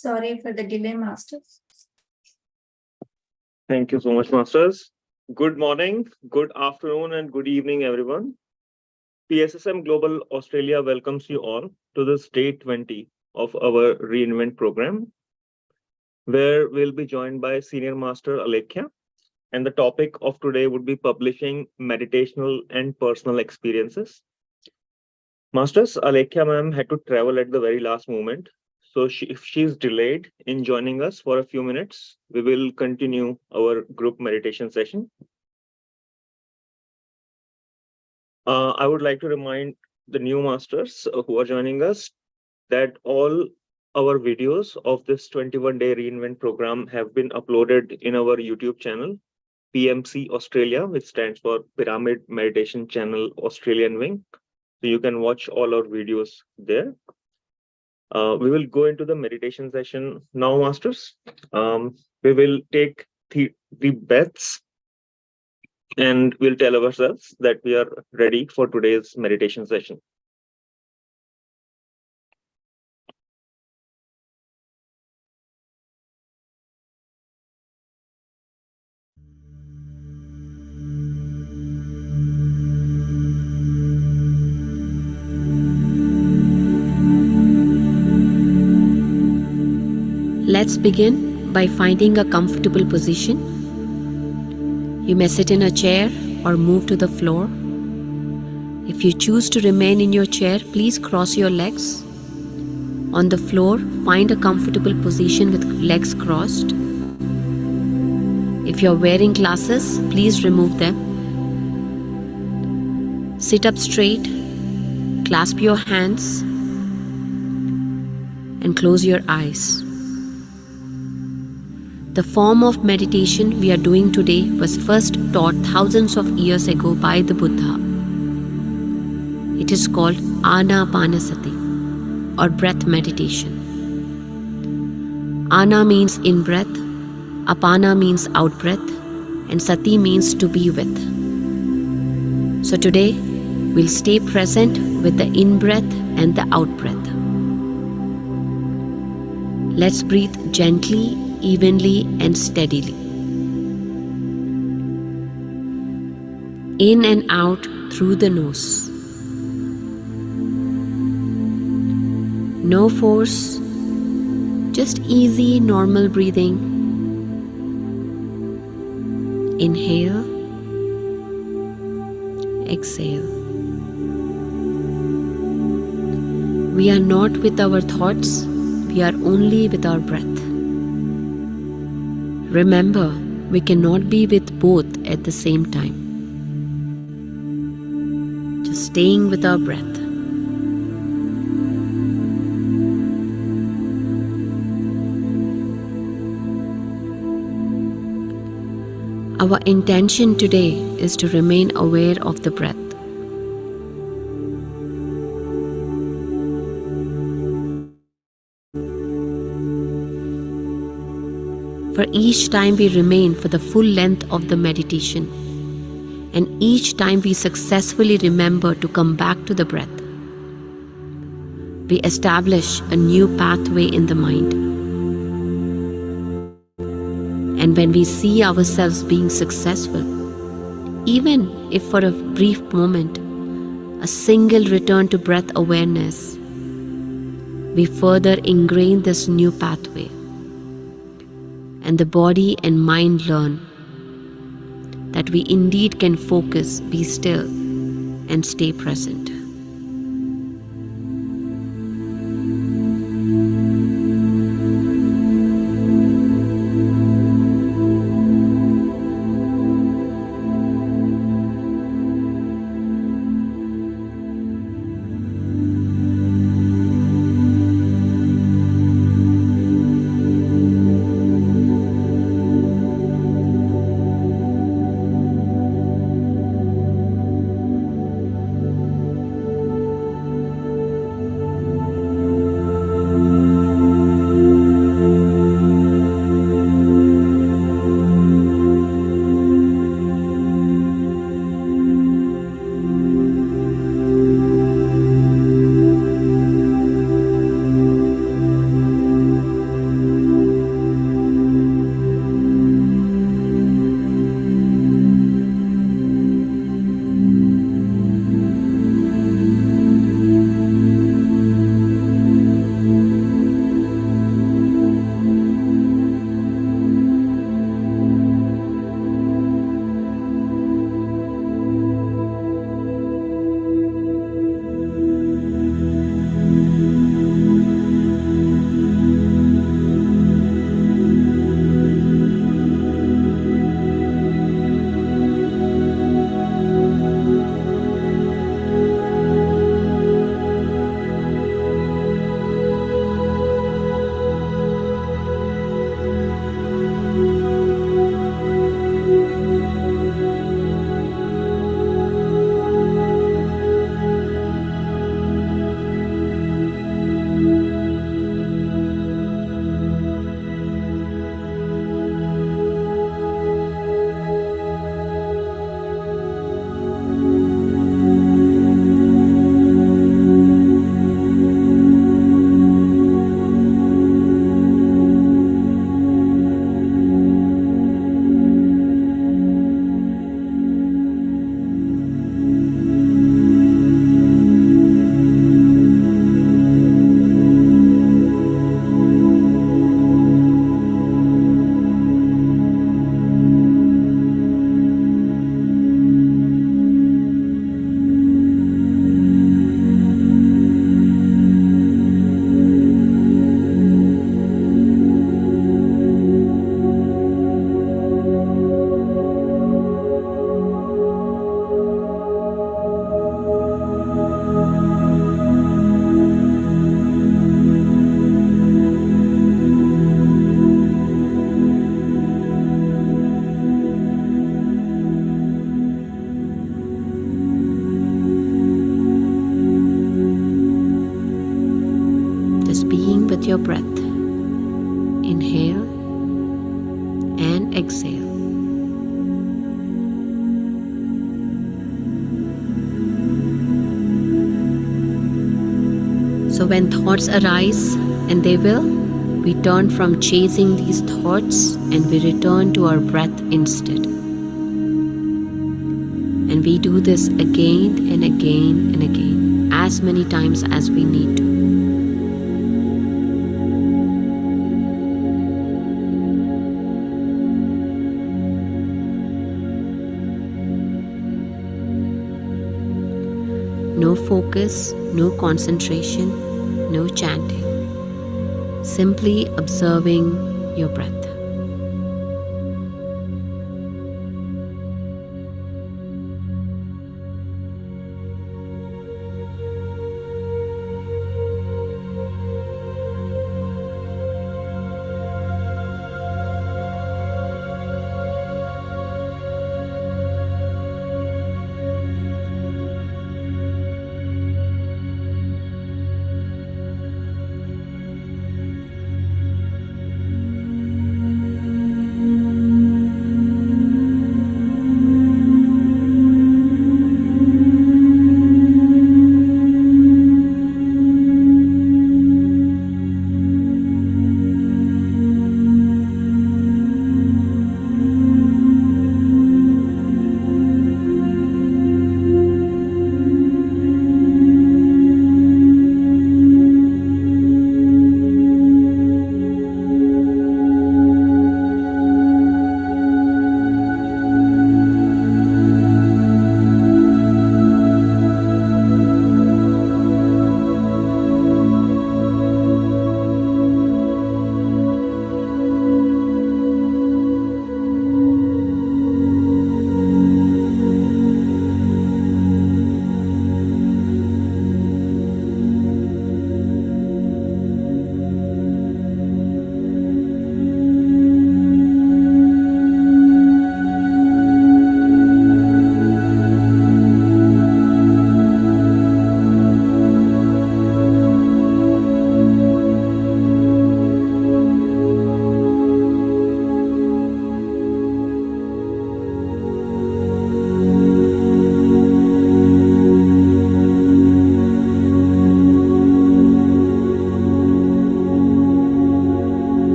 Sorry for the delay, Masters. Thank you so much, Masters. Good morning, good afternoon, and good evening, everyone. PSSM Global Australia welcomes you all to this day 20 of our Reinvent program, where we'll be joined by Senior Master Alekhya. And the topic of today would be publishing meditational and personal experiences. Masters, Alekhya ma'am had to travel at the very last moment. So if she's delayed in joining us for a few minutes, we will continue our group meditation session. I would like to remind the new masters who are joining us that all our videos of this 21-day Reinvent program have been uploaded in our YouTube channel, PMC Australia, which stands for Pyramid Meditation Channel Australian Wing. So you can watch all our videos there. We will go into the meditation session now, masters. We will take the breaths and we'll tell ourselves that we are ready for today's meditation session. Let's begin by finding a comfortable position. You may sit in a chair or move to the floor. If you choose to remain in your chair, please cross your legs. On the floor, find a comfortable position with legs crossed. If you're wearing glasses, please remove them. Sit up straight, clasp your hands, and close your eyes. The form of meditation we are doing today was first taught thousands of years ago by the Buddha. It is called Anapanasati or breath meditation. Ana means in breath, Apana means out breath, and Sati means to be with. So today we'll stay present with the in breath and the out breath. Let's breathe gently, evenly and steadily. In and out through the nose. No force, just easy, normal breathing. Inhale, exhale. We are not with our thoughts, we are only with our breath. Remember, we cannot be with both at the same time. Just staying with our breath. Our intention today is to remain aware of the breath. For each time we remain for the full length of the meditation, and each time we successfully remember to come back to the breath, we establish a new pathway in the mind. And when we see ourselves being successful, even if for a brief moment, a single return to breath awareness, we further ingrain this new pathway. And the body and mind learn that we indeed can focus, be still, and stay present. Just being with your breath. Inhale and exhale. So when thoughts arise, and they will, we turn from chasing these thoughts and we return to our breath instead. And we do this again and again and again, as many times as we need to. No focus, no concentration, no chanting. Simply observing your breath.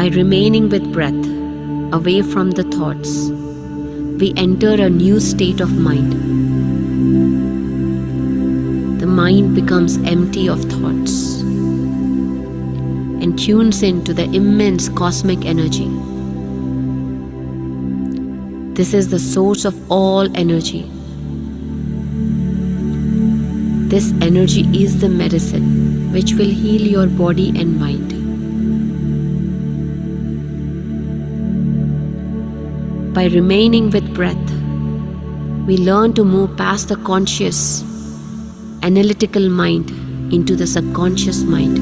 By remaining with breath, away from the thoughts, we enter a new state of mind. The mind becomes empty of thoughts and tunes into the immense cosmic energy. This is the source of all energy. This energy is the medicine which will heal your body and mind. By remaining with breath, we learn to move past the conscious, analytical mind into the subconscious mind,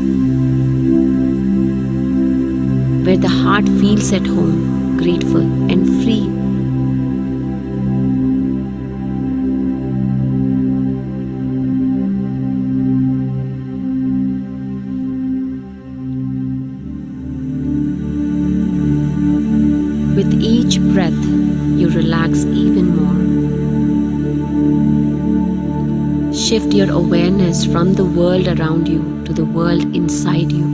where the heart feels at home, grateful and free. With each breath, you relax even more. Shift your awareness from the world around you to the world inside you.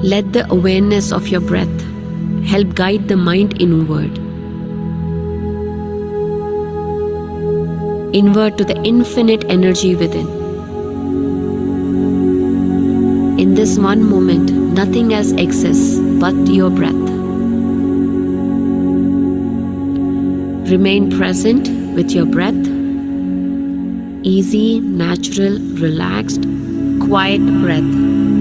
Let the awareness of your breath help guide the mind inward. Inward to the infinite energy within. In this one moment, nothing else exists but your breath. Remain present with your breath. Easy, natural, relaxed, quiet breath.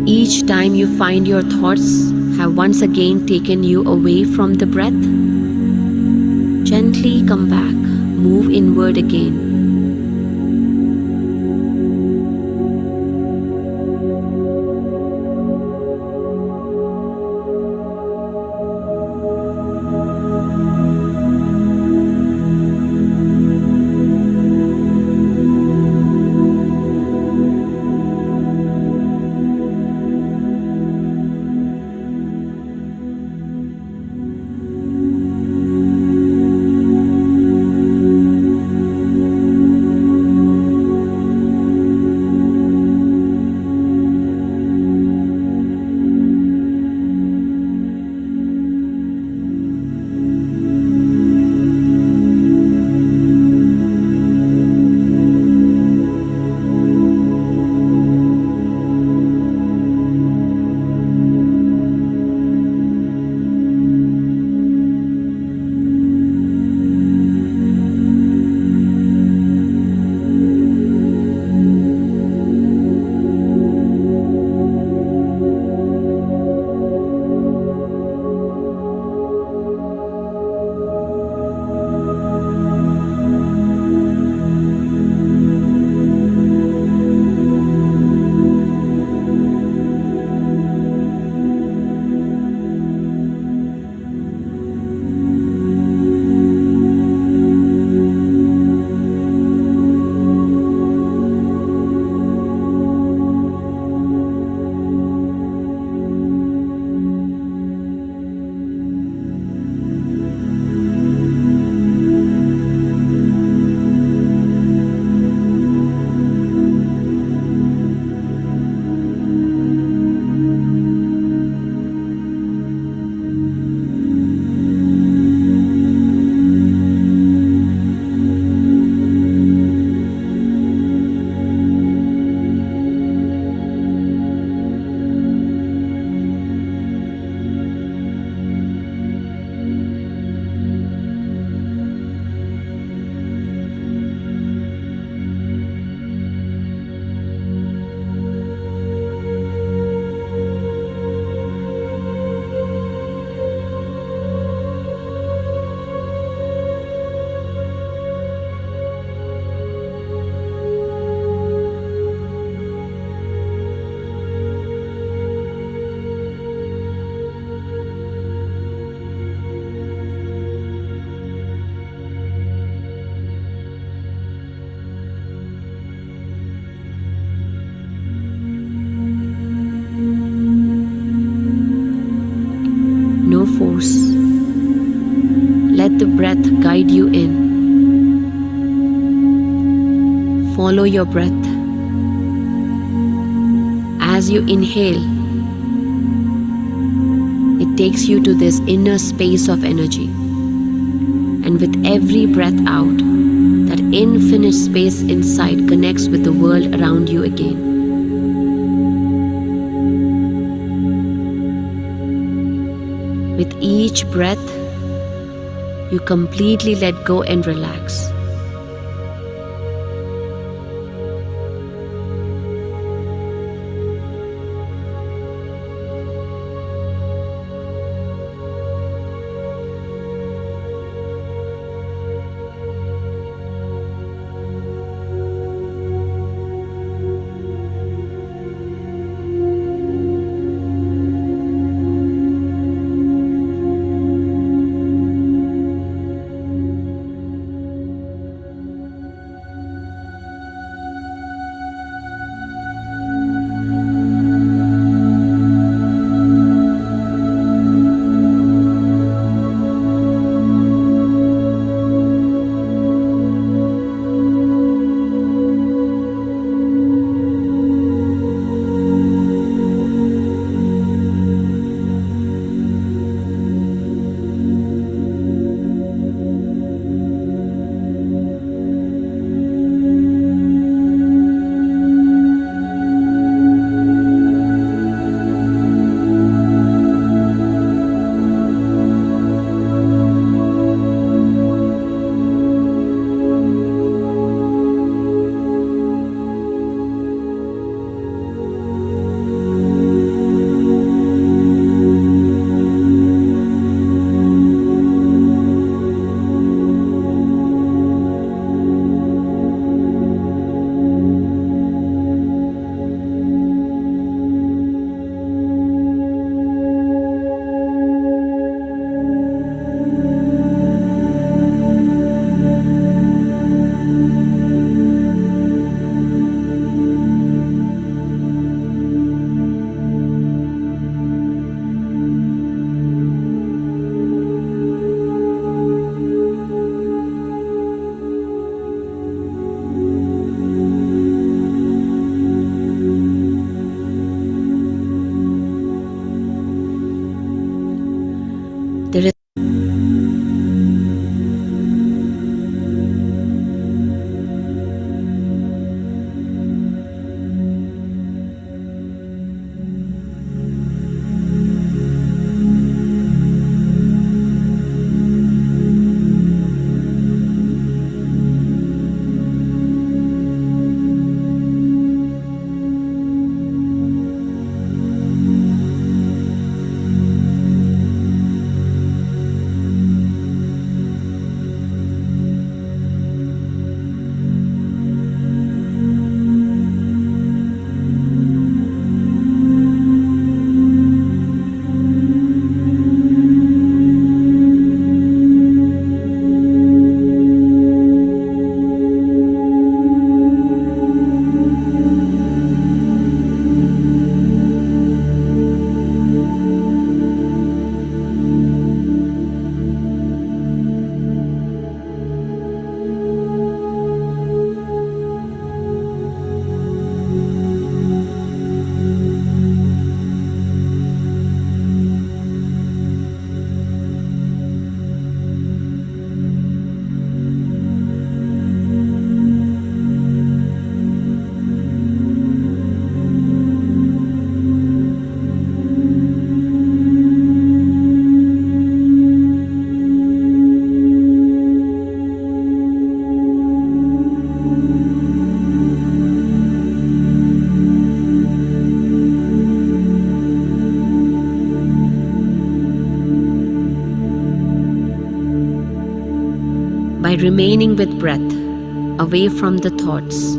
Each time you find your thoughts have once again taken you away from the breath, gently come back, move inward again. No force. Let the breath guide you in. Follow your breath. As you inhale, it takes you to this inner space of energy. And with every breath out, that infinite space inside connects with the world around you again. With each breath, you completely let go and relax. By remaining with breath, away from the thoughts,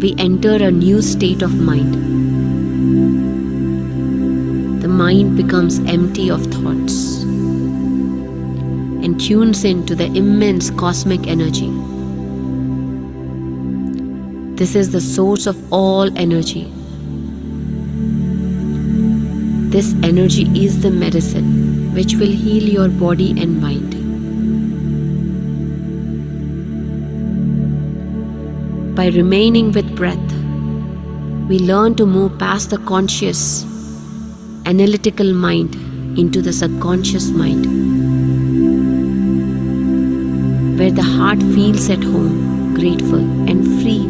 we enter a new state of mind. The mind becomes empty of thoughts and tunes into the immense cosmic energy. This is the source of all energy. This energy is the medicine which will heal your body and mind. By remaining with breath, we learn to move past the conscious, analytical mind into the subconscious mind, where the heart feels at home, grateful and free.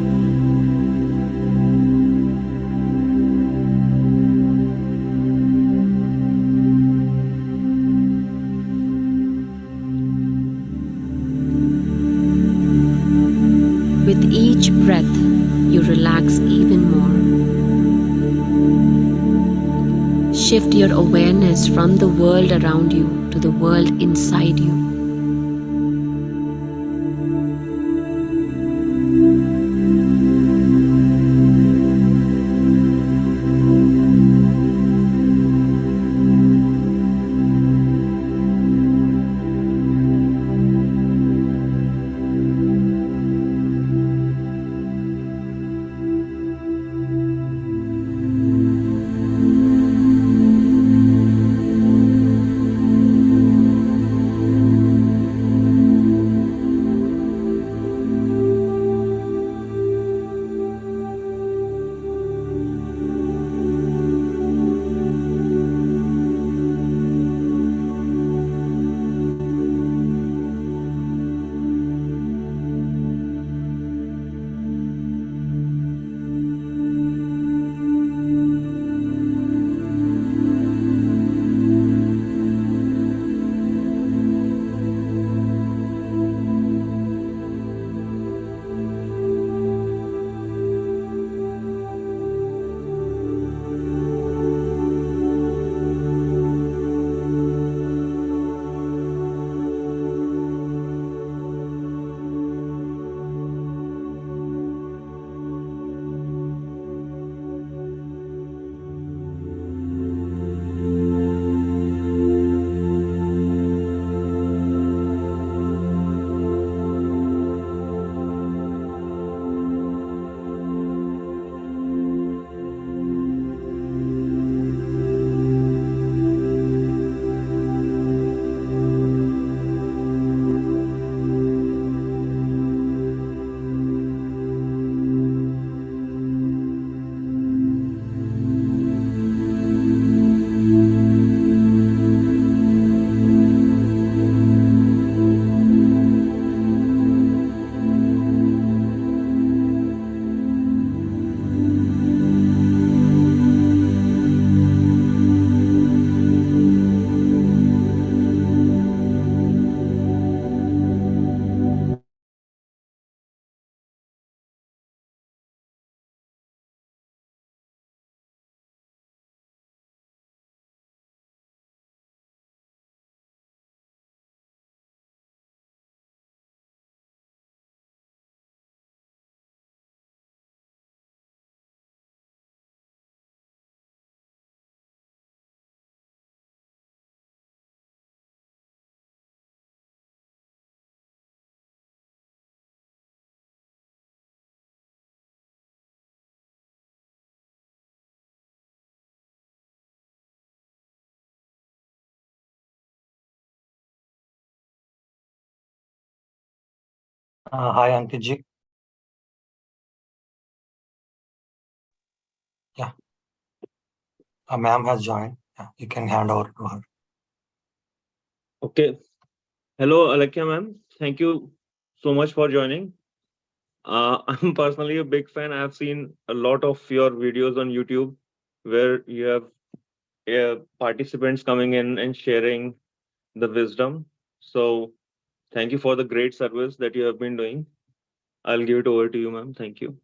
With each breath, you relax even more. Shift your awareness from the world around you to the world inside you. Hi, Ankit. Yeah, a ma'am has joined. Yeah, you can hand over to her. Okay. Hello, Alekhya ma'am. Thank you so much for joining. I'm personally a big fan. I have seen a lot of your videos on YouTube where you have participants coming in and sharing the wisdom. So thank you for the great service that you have been doing. I'll give it over to you, ma'am. Thank you.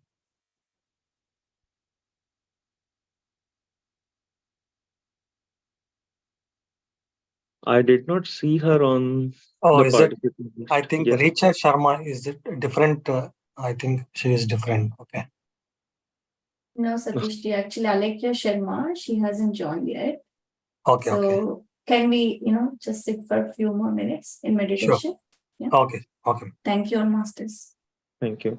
I did not see her on Oh, the is it? participant list. I think Yes. Richa Sharma is it different? I think she is different. Okay. No, Satishji, actually, Alekhya Sharma, she hasn't joined yet. Okay. Okay. So can we, just sit for a few more minutes in Sure. meditation? Yeah. Okay. Okay. Thank you, all masters. Thank you.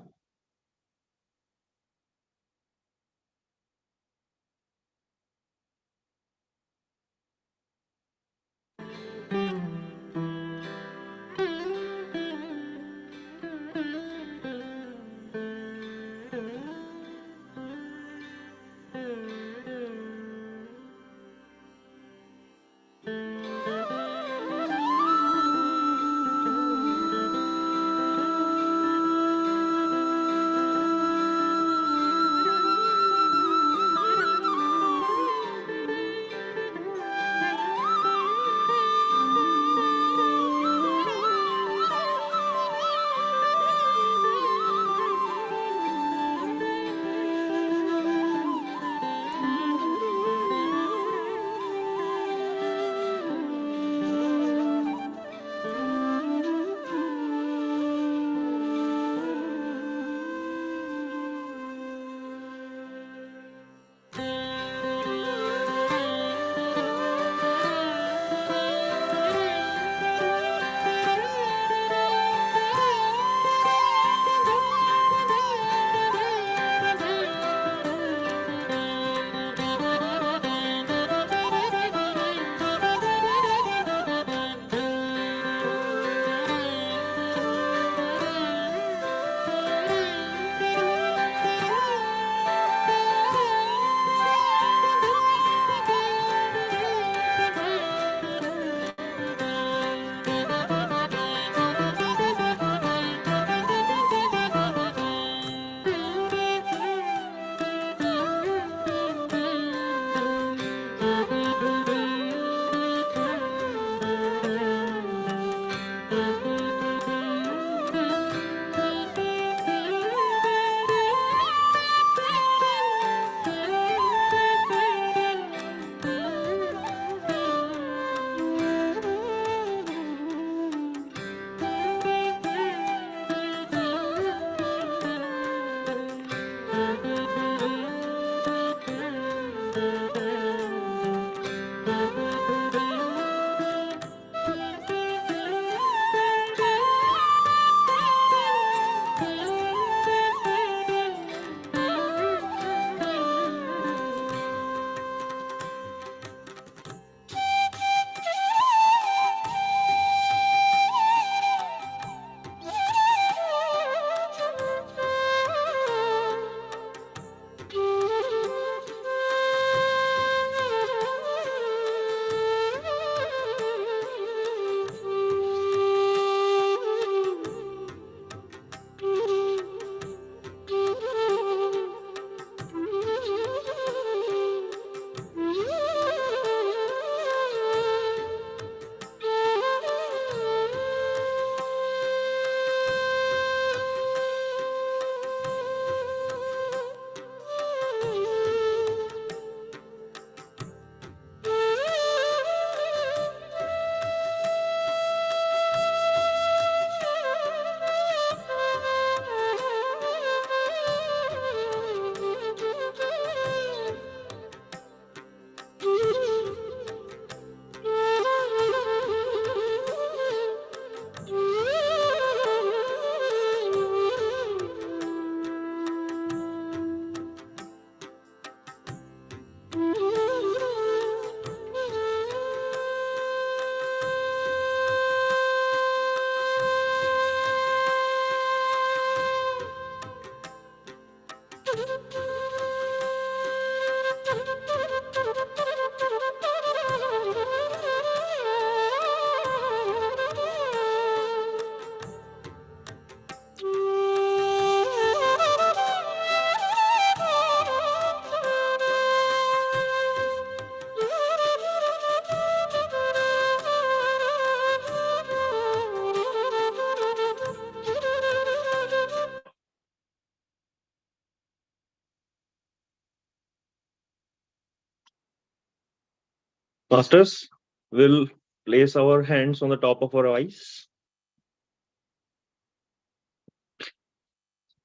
Masters, will place our hands on the top of our eyes.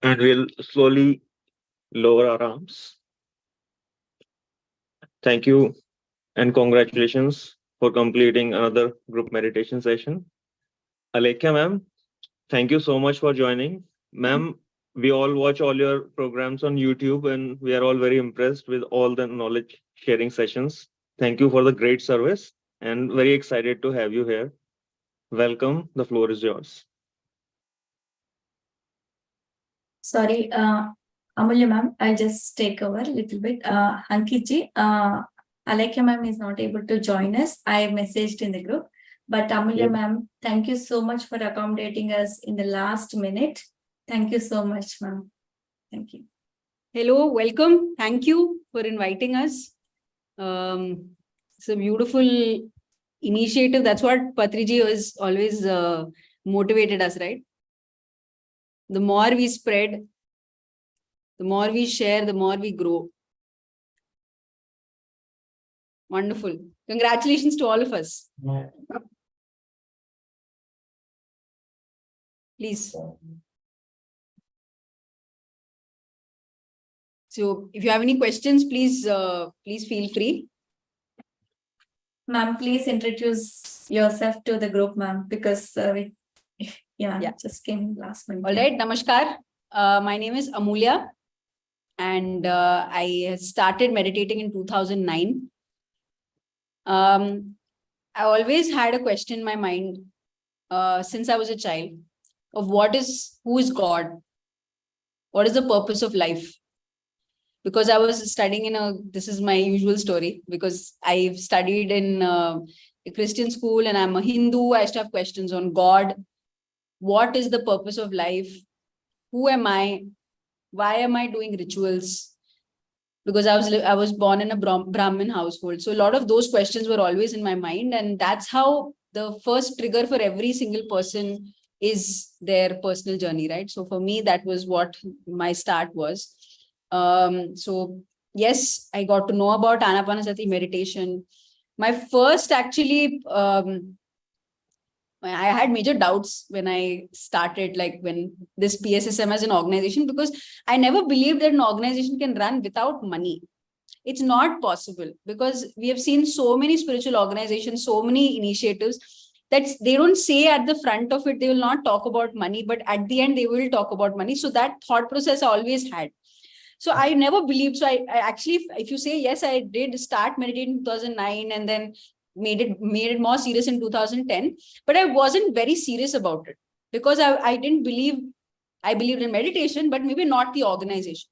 And we'll slowly lower our arms. Thank you and congratulations for completing another group meditation session. Alekhya ma'am, thank you so much for joining. Ma'am, we all watch all your programs on YouTube and we are all very impressed with all the knowledge sharing sessions. Thank you for the great service and very excited to have you here. Welcome. The floor is yours. Sorry, Amulya ma'am, I'll just take over a little bit. Ankit ji, Alekhya ma'am is not able to join us. I messaged in the group. But Amulya ma'am, thank you so much for accommodating us in the last minute. Thank you so much, ma'am. Thank you. Hello, welcome. Thank you for inviting us. It's a beautiful initiative. That's what Patriji has always motivated us, right? The more we spread, the more we share, the more we grow. Wonderful. Congratulations to all of us. Please. So if you have any questions, please feel free. Ma'am, please introduce yourself to the group, ma'am, because we just came last minute. All right, namaskar. My name is Amulya and I started meditating in 2009. I always had a question in my mind since I was a child of who is God? What is the purpose of life? Because I was studying this is my usual story, because I've studied in a Christian school and I'm a Hindu. I used to have questions on God. What is the purpose of life? Who am I? Why am I doing rituals? Because I was born in a Brahmin household. So a lot of those questions were always in my mind. And that's how the first trigger for every single person is their personal journey, right? So for me, that was what my start was. So yes, I got to know about Anapanasati meditation. My first actually, I had major doubts when I started, like when this PSSM as an organization, because I never believed that an organization can run without money. It's not possible, because we have seen so many spiritual organizations, so many initiatives that they don't say at the front of it, they will not talk about money, but at the end they will talk about money. So that thought process I always had. So I never believed. So I actually, if you say, yes, I did start meditating in 2009 and then made it more serious in 2010, but I wasn't very serious about it because I didn't believe. I believed in meditation, but maybe not the organization.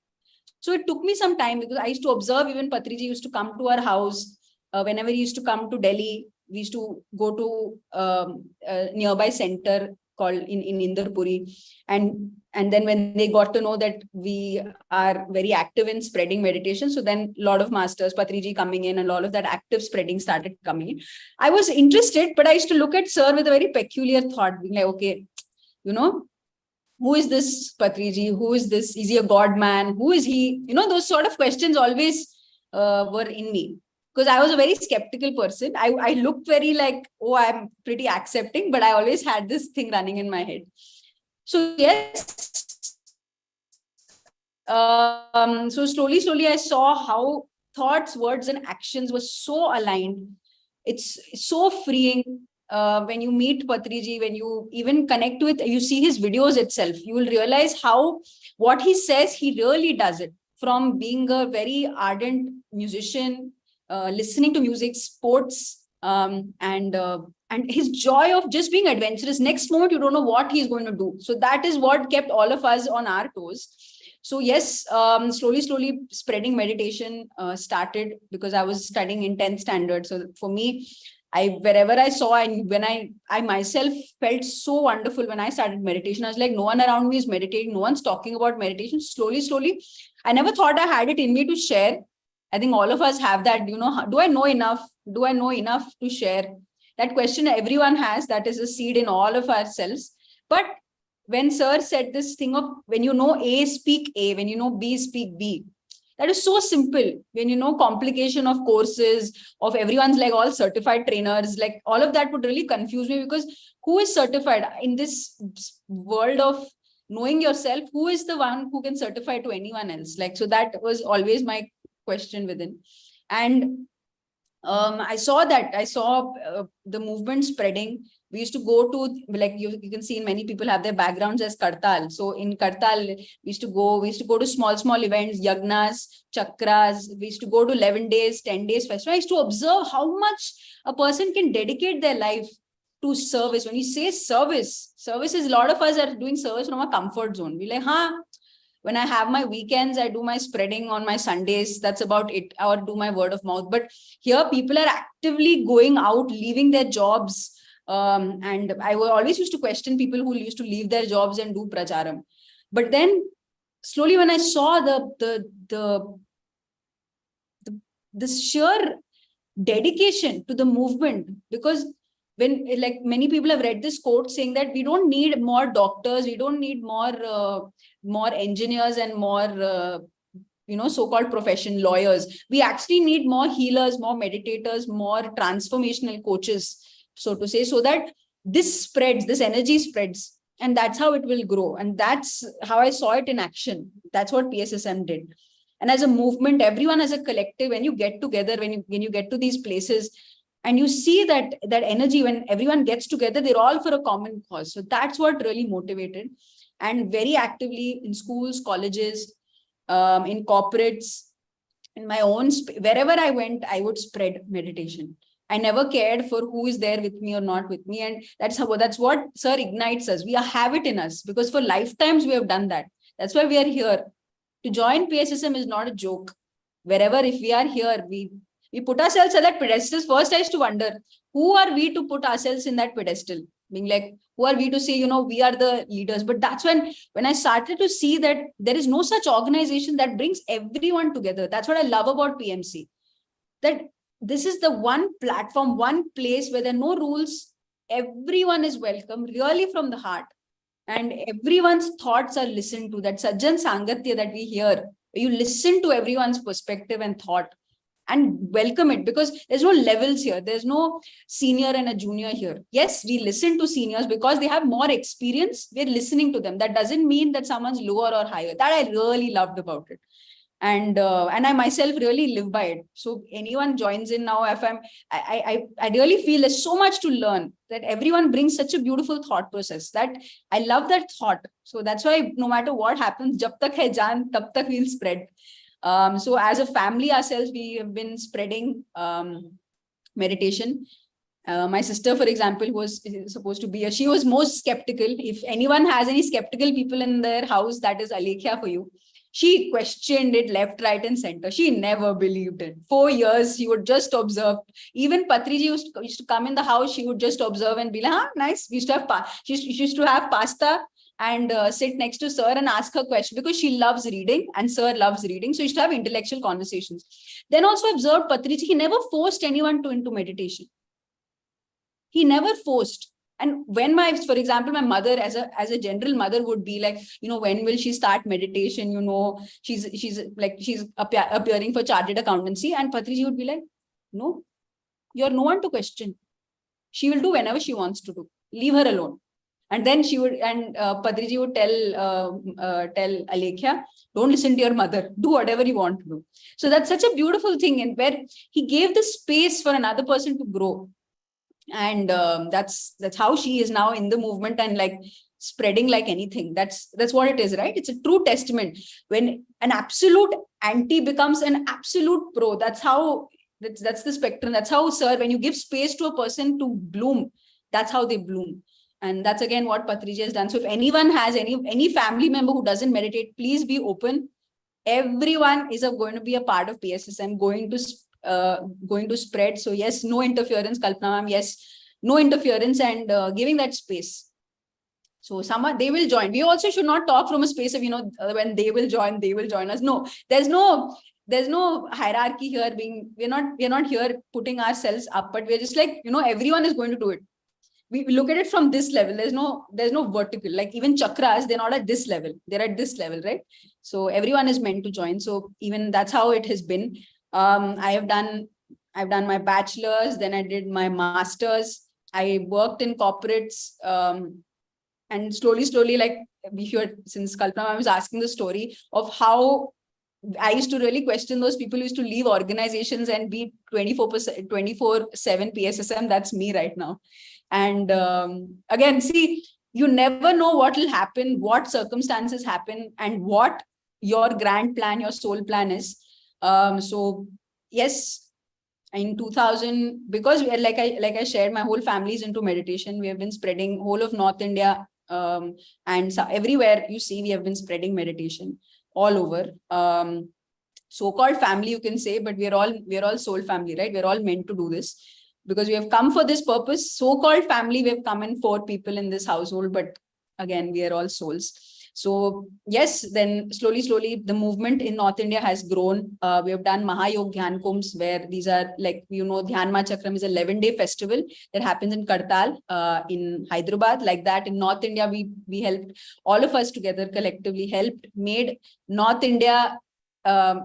So it took me some time, because I used to observe, even Patriji used to come to our house whenever he used to come to Delhi. We used to go to a nearby center called in Indarpuri, and then when they got to know that we are very active in spreading meditation, so then a lot of masters, Patriji coming in, and all of that active spreading started coming in. I was interested, but I used to look at Sir with a very peculiar thought, being like, okay, who is this Patriji? Who is this? Is he a God man? Who is he? Those sort of questions always were in me, because I was a very skeptical person. I looked very like, oh, I'm pretty accepting, but I always had this thing running in my head. So yes, so slowly I saw how thoughts, words, and actions were so aligned. It's so freeing. When you meet Patriji, when you even connect with, you see his videos itself, you will realize how what he says, he really does it. From being a very ardent musician, listening to music, sports, and his joy of just being adventurous. Next moment, you don't know what he's going to do. So that is what kept all of us on our toes. So yes, slowly spreading meditation started, because I was studying in 10th standard. So for me, wherever I saw, and when I myself felt so wonderful when I started meditation. I was like, no one around me is meditating, no one's talking about meditation. Slowly, I never thought I had it in me to share. I think all of us have that, do I know enough? Do I know enough to share? That question everyone has, that is a seed in all of ourselves. But when Sir said this thing of, when you know A, speak A, when you know B, speak B, That is so simple. When you know complication of courses, of everyone's like all certified trainers, like all of that would really confuse me, because who is certified in this world of knowing yourself? Who is the one who can certify to anyone else? Like, so that was always my question within. And I saw the movement spreading. We used to go to, like you can see many people have their backgrounds as Kartal. So in Kartal, we used to go to small events, yagnas, chakras. We used to go to 11 days, 10 days festival. I used to observe how much a person can dedicate their life to service. When you say service is, a lot of us are doing service from a comfort zone. We're like, when I have my weekends, I do my spreading on my Sundays. That's about it. Or do my word of mouth. But here people are actively going out, leaving their jobs. And I always used to question people who used to leave their jobs and do pracharam. But then slowly when I saw the sheer dedication to the movement, because when, like, many people have read this quote saying that we don't need more doctors, we don't need more engineers and more so-called profession lawyers. We actually need more healers, more meditators, more transformational coaches, so to say, so that this energy spreads, and that's how it will grow. And that's how I saw it in action. That's what PSSM did. And as a movement, everyone as a collective, when you get together, when you get to these places, and you see that energy, when everyone gets together, they're all for a common cause. So that's what really motivated. And very actively in schools, colleges, in corporates, in my own, wherever I went, I would spread meditation. I never cared for who is there with me or not with me. And that's what Sir ignites us. We have it in us, because for lifetimes we have done that. That's why we are here. To join PSSM is not a joke. Wherever, if we are here, we put ourselves at that pedestal. First, I used to wonder, who are we to put ourselves in that pedestal? Being like, who are we to say, we are the leaders? But that's when I started to see that there is no such organization that brings everyone together. That's what I love about PMC. That this is the one platform, one place where there are no rules. Everyone is welcome, really from the heart. And everyone's thoughts are listened to. That Sajjan Sangatya that we hear, you listen to everyone's perspective and thought and welcome it, because there's no levels here. There's no senior and a junior here. Yes, we listen to seniors because they have more experience. We're listening to them. That doesn't mean that someone's lower or higher. That I really loved about it. And I myself really live by it. So anyone joins in now, if I really feel there's so much to learn, that everyone brings such a beautiful thought process, that I love that thought. So that's why no matter what happens, jab tak hai jaan, tab tak we'll spread. So as a family ourselves, we have been spreading meditation. My sister, for example, who was supposed to be here, she was most skeptical. If anyone has any skeptical people in their house, that is Alekhya for you. She questioned it left, right, and center. She never believed it. 4 years, she would just observe. Even Patriji used to come in the house. She would just observe and be like, nice. We used to have she used to have pasta and sit next to Sir and ask her question, because she loves reading and Sir loves reading. So she used to have intellectual conversations. Then also observed Patriji. He never forced anyone into meditation. He never forced. And when for example, my mother as a general mother would be like, when will she start meditation? She's appearing for chartered accountancy. And Patriji would be like, no, you're no one to question. She will do whenever she wants to do. Leave her alone. And then Patriji would tell Alekhya, don't listen to your mother. Do whatever you want to do. So that's such a beautiful thing, and where he gave the space for another person to grow. And that's how she is now in the movement and like spreading like anything. That's what it is, right? It's a true testament. When an absolute anti becomes an absolute pro, that's the spectrum. That's how, Sir, when you give space to a person to bloom, that's how they bloom. And that's again what Patriji has done. So if anyone has any family member who doesn't meditate, please be open. Everyone is going to be a part of PSSM, going to spread. So yes, no interference, Kalpana ma'am. Yes, no interference, and giving that space. So they will join. We also should not talk from a space of, when they will join us. No, there's no hierarchy here. We're not here putting ourselves up, but we're just like, everyone is going to do it. we look at it from this level. There's no vertical. Like even chakras, they're not at this level. They're at this level, right? So everyone is meant to join. So even that's how it has been. I've done my bachelor's, then I did my master's. I worked in corporates, and slowly, like since Kalpana was asking the story of how I used to really question those people who used to leave organizations and be 24/7 PSSM. That's me right now. And again, see, you never know what will happen, what circumstances happen, and what your grand plan, your soul plan is. So yes, in 2000, because we are, like I shared, my whole family is into meditation. We have been spreading whole of North India, and so everywhere you see, we have been spreading meditation all over. So-called family, you can say, but we're all soul family, right? We're all meant to do this because we have come for this purpose. So-called family, we have come in 4 people in this household, but again, we are all souls. So yes, then slowly, the movement in North India has grown. We have done Mahayog Dhyan Kumbhs, where these are, like, Dhyanma Chakram is an 11-day festival that happens in Kartal, in Hyderabad. Like that, in North India, we helped, all of us together collectively made North India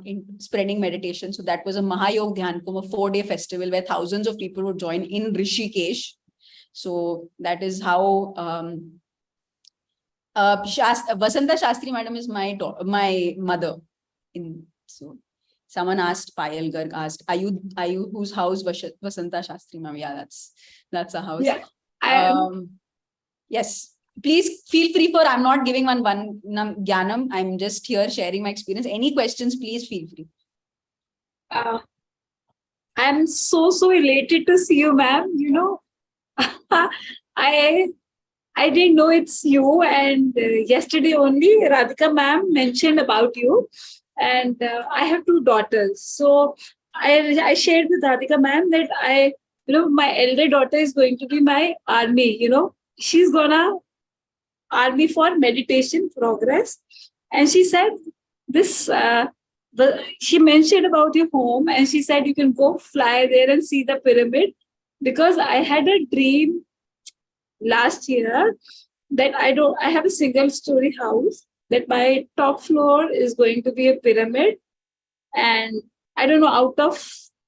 in spreading meditation. So that was a Mahayog Dhyan Kumbh, a 4-day festival where thousands of people would join in Rishikesh. So that is how Vasanta Shastri madam is my mother. So someone asked, Payal Garg asked, are you whose house Vasanta Shastri ma'am? Yeah, that's a house. Yeah, yes, please feel free for, I'm not giving one Gyanam. I'm just here sharing my experience. Any questions, please feel free. I'm so elated to see you, ma'am. I didn't know it's you, and yesterday only Radhika ma'am mentioned about you, and I have 2 daughters. So I shared with Radhika ma'am that my elder daughter is going to be my army. She's gonna army for meditation progress, and she said this. She mentioned about your home, and she said you can go fly there and see the pyramid, because I had a dream last year that I have a single story house, that my top floor is going to be a pyramid, and I don't know out of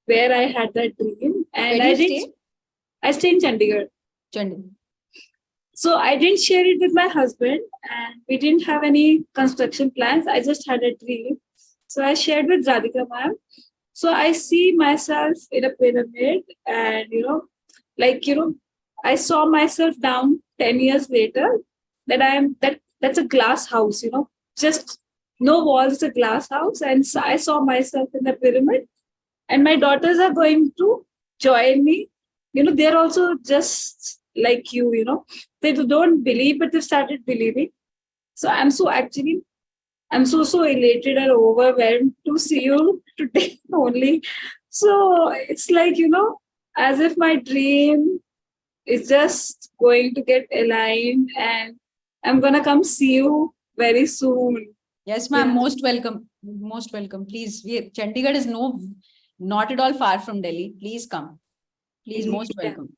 where I had that dream. And I stay in Chandigarh. So I didn't share it with my husband, and we didn't have any construction plans. I just had a dream. So I shared with Radhika ma'am. So I see myself in a pyramid, and I saw myself down 10 years later that that's a glass house, just no walls, a glass house. And so I saw myself in the pyramid, and my daughters are going to join me. They're also just like you, they don't believe, but they started believing. So I'm so elated and overwhelmed to see you today only. So it's like, as if my dream is just going to get aligned, and I'm going to come see you very soon. Yes, ma'am. Yeah. Most welcome. Most welcome. Please, Chandigarh is not at all far from Delhi. Please come. Please, most welcome.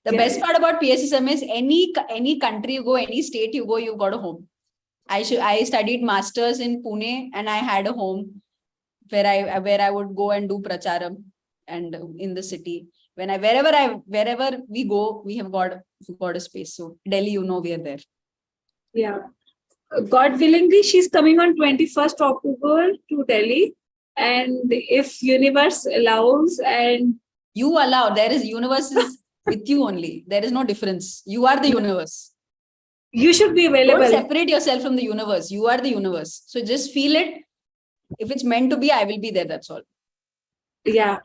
The best part about PSSM is any country you go, any state you go, you've got a home. I studied masters in Pune, and I had a home where I would go and do pracharam, and in the city. Wherever we go, we have got a space. So Delhi, we are there. Yeah. God willingly, she's coming on 21st October to Delhi. And if universe allows, and you allow, there is universe is with you only. There is no difference. You are the universe. You should be available. Don't separate yourself from the universe. You are the universe. So just feel it. If it's meant to be, I will be there. That's all. Yeah.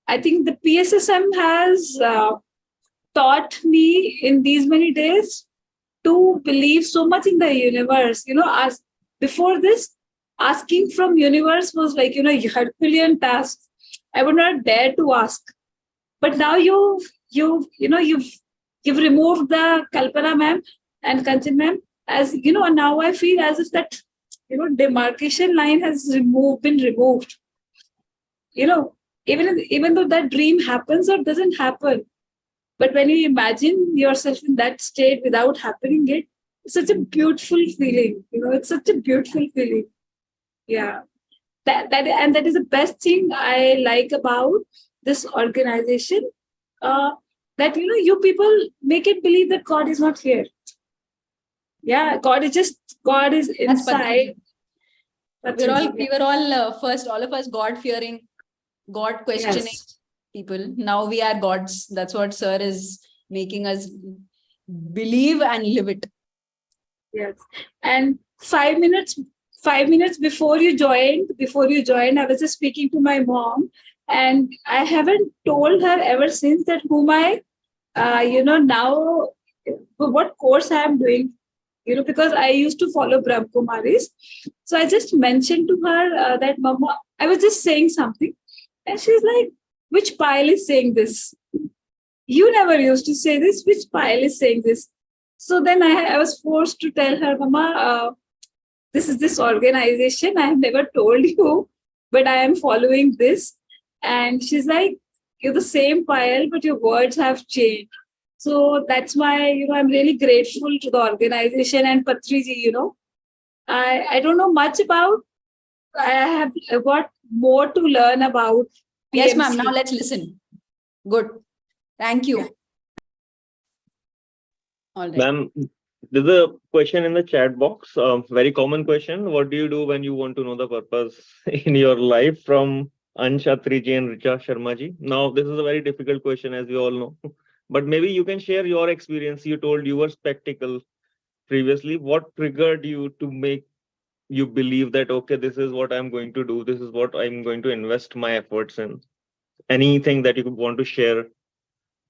I think the PSSM has taught me in these many days to believe so much in the universe. As before this, asking from universe was like, Herculean task. I would not dare to ask. But now you've removed the Kalpana ma'am and Kanchan ma'am, as and now I feel as if that demarcation line has been removed. Even though that dream happens or doesn't happen, But when you imagine yourself in that state without happening it, it's such a beautiful feeling. It's such a beautiful feeling. Yeah. That is the best thing I like about this organization. That you people make it believe that God is not here. Yeah, God is inside. We were all first, all of us God-fearing, God questioning people. Now we are gods. That's what Sir is making us believe and live it. Yes. And 5 minutes before you joined, I was just speaking to my mom, and I haven't told her ever since that whom I, now what course I am doing. Because I used to follow Brahma Kumaris. So I just mentioned to her that, Mama, I was just saying something. And she's like, which pile is saying this? You never used to say this. Which pile is saying this? So then I was forced to tell her, Mama, this is this organization. I have never told you, but I am following this. And she's like, you're the same pile, but your words have changed. So that's why, I'm really grateful to the organization and Patriji, I don't know much about, I have got more to learn about. Yes, ma'am. PMC. Now let's listen. Good. Thank you. All right. Ma'am, there's a question in the chat box. Very common question. What do you do when you want to know the purpose in your life? From Anshatriji and Richa Sharma ji. Now, this is a very difficult question, as we all know. But maybe you can share your experience. You told you were skeptical previously. What triggered you to make you believe that, okay, this is what I'm going to do. This is what I'm going to invest my efforts in. Anything that you want to share?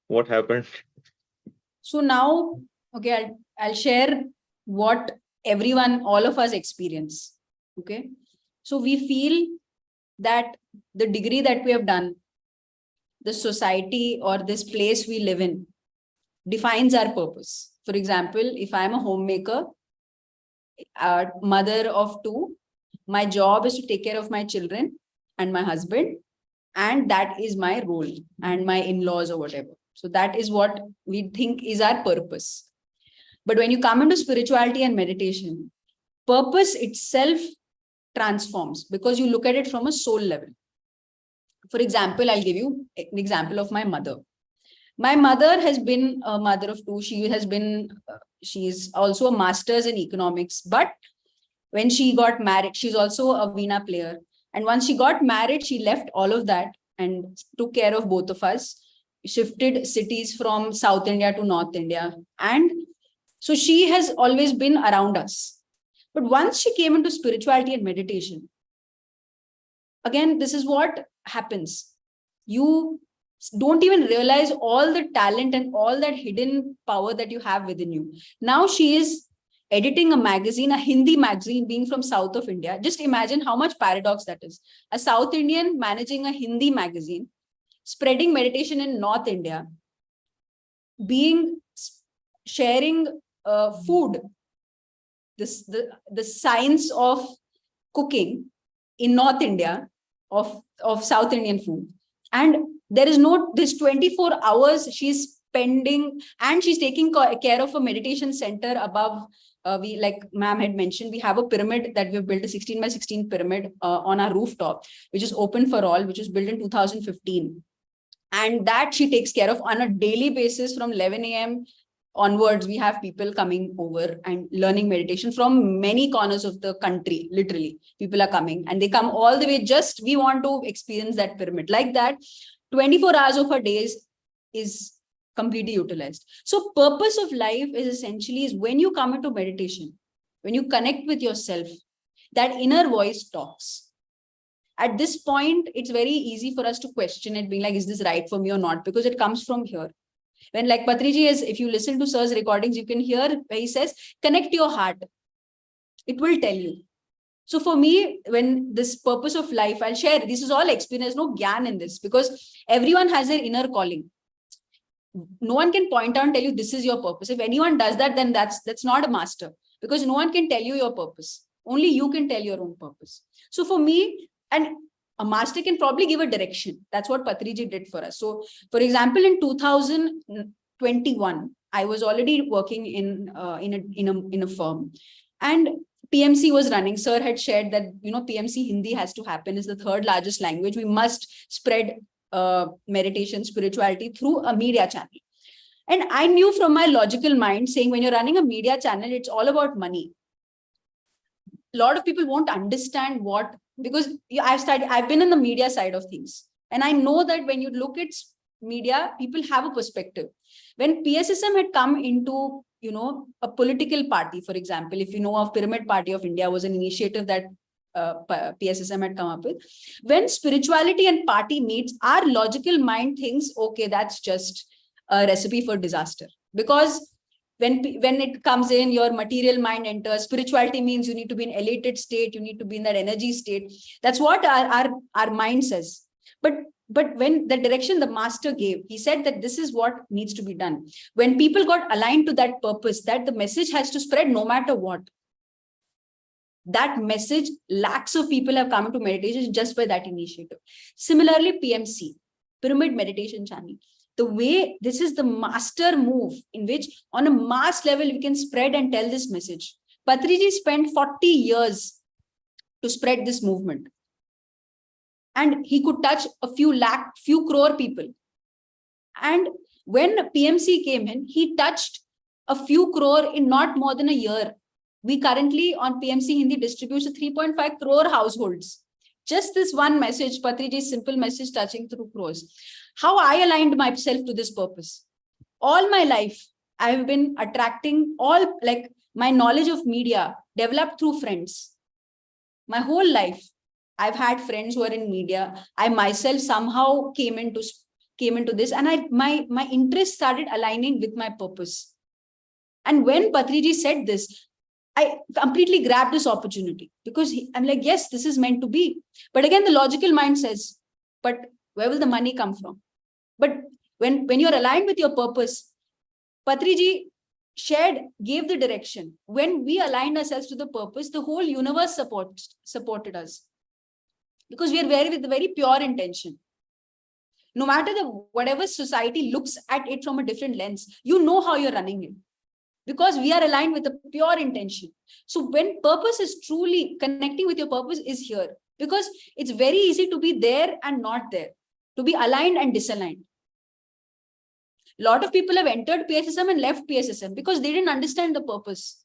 What happened? So now, okay, I'll share what everyone, all of us experience. Okay. So we feel that the degree that we have done, the society or this place we live in defines our purpose. For example, if I'm a homemaker, a mother of two, my job is to take care of my children and my husband, and that is my role, and my in-laws or whatever. So that is what we think is our purpose. But when you come into spirituality and meditation, purpose itself transforms because you look at it from a soul level. For example, I'll give you an example of my mother. My mother has been a mother of two. She is also a master's in economics. But when she got married, she's also a Veena player. And once she got married, she left all of that and took care of both of us, shifted cities from South India to North India. And so she has always been around us. But once she came into spirituality and meditation, again, this is what happens. You don't even realize all the talent and all that hidden power that you have within you. Now she is editing a magazine, a Hindi magazine, being from South of India. Just imagine how much paradox that is. A South Indian managing a Hindi magazine, spreading meditation in North India, sharing food, the science of cooking in North India, of South Indian food. And there is this 24 hours she's spending, and she's taking care of a meditation center above. We, like ma'am had mentioned, we have a pyramid that we've built, a 16 by 16 pyramid on our rooftop, which is open for all, which was built in 2015. And that she takes care of on a daily basis from 11 a.m. onwards. We have people coming over and learning meditation from many corners of the country. Literally, people are coming and they come all the way. We want to experience that pyramid. Like that, 24 hours of her days is completely utilized. So purpose of life is when you come into meditation, when you connect with yourself, that inner voice talks. At this point, it's very easy for us to question it, being like, is this right for me or not? Because it comes from here. When, like Patriji is, if you listen to Sir's recordings, you can hear where he says, connect your heart. It will tell you. So for me, when this purpose of life, I'll share, this is all experience, no gyan in this, because everyone has their inner calling. No one can point out and tell you this is your purpose. If anyone does that, then that's not a master, because no one can tell you your purpose. Only you can tell your own purpose. So for me, and a master can probably give a direction. That's what Patriji did for us. So for example, in 2000, 21, I was already working in a firm, and PMC was running. Sir had shared that, PMC Hindi has to happen, is the third largest language. We must spread meditation, spirituality through a media channel. And I knew from my logical mind, saying when you're running a media channel, it's all about money. A lot of people won't understand what, because I've been in the media side of things. And I know that when you look at media, people have a perspective. When PSSM had come into, a political party, for example, if you know of Pyramid Party of India, was an initiative that PSSM had come up with. When spirituality and party meets, our logical mind thinks, okay, that's just a recipe for disaster. Because when it comes in, your material mind enters. Spirituality means you need to be in elated state, you need to be in that energy state. That's what our mind says. But when the direction the master gave, he said that this is what needs to be done. When people got aligned to that purpose, that the message has to spread no matter what. That message, lakhs of people have come into meditation just by that initiative. Similarly, PMC, Pyramid Meditation Channel. The way, this is the master move in which on a mass level, we can spread and tell this message. Patriji spent 40 years to spread this movement. And he could touch a few crore people. And when PMC came in, he touched a few crore in not more than a year. We currently on PMC Hindi distributes 3.5 crore households. Just this one message, Patriji's simple message touching through crores. How I aligned myself to this purpose. All my life, I have been attracting my knowledge of media developed through friends. My whole life, I've had friends who are in media. I myself somehow came into this, and my interest started aligning with my purpose. And when Patriji said this, I completely grabbed this opportunity, because I'm like, yes, this is meant to be. But again, the logical mind says, but where will the money come from? But when you're aligned with your purpose, Patriji gave the direction. When we aligned ourselves to the purpose, the whole universe supported us. Because we are with a very pure intention. No matter whatever society looks at it from a different lens, you know how you're running it. Because we are aligned with a pure intention. So when purpose is truly connecting with your purpose is here. Because it's very easy to be there and not there. To be aligned and disaligned. A lot of people have entered PSSM and left PSSM because they didn't understand the purpose.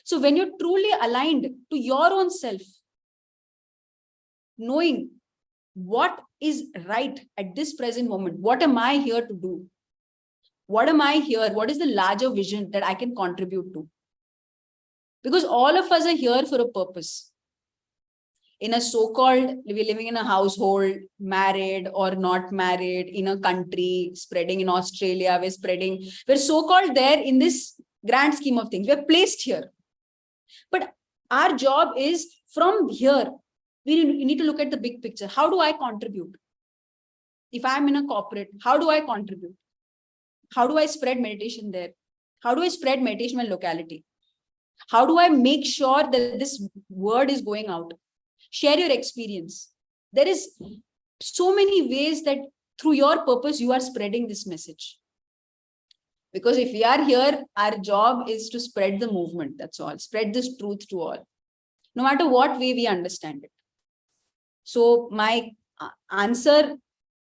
So when you're truly aligned to your own self, knowing what is right at this present moment, what am I here to do? What am I here? What is the larger vision that I can contribute to? Because all of us are here for a purpose. In a so-called, we're living in a household, married or not married, in a country, spreading in Australia, we're so-called there in this grand scheme of things. We're placed here. But our job is from here. We need to look at the big picture. How do I contribute? If I'm in a corporate, how do I contribute? How do I spread meditation there? How do I spread meditation in my locality? How do I make sure that this word is going out? Share your experience. There is so many ways that through your purpose, you are spreading this message. Because if we are here, our job is to spread the movement. That's all. Spread this truth to all. No matter what way we understand it. So my answer,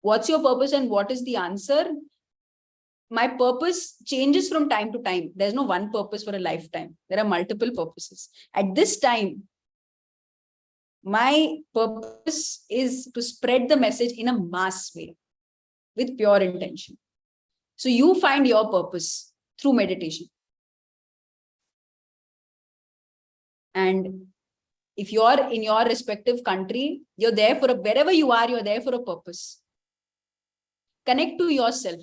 what's your purpose and what is the answer? My purpose changes from time to time. There's no one purpose for a lifetime. There are multiple purposes. At this time, my purpose is to spread the message in a mass way with pure intention. So you find your purpose through meditation. And if you're in your respective country, you're there for wherever you are, you're there for a purpose. Connect to yourself.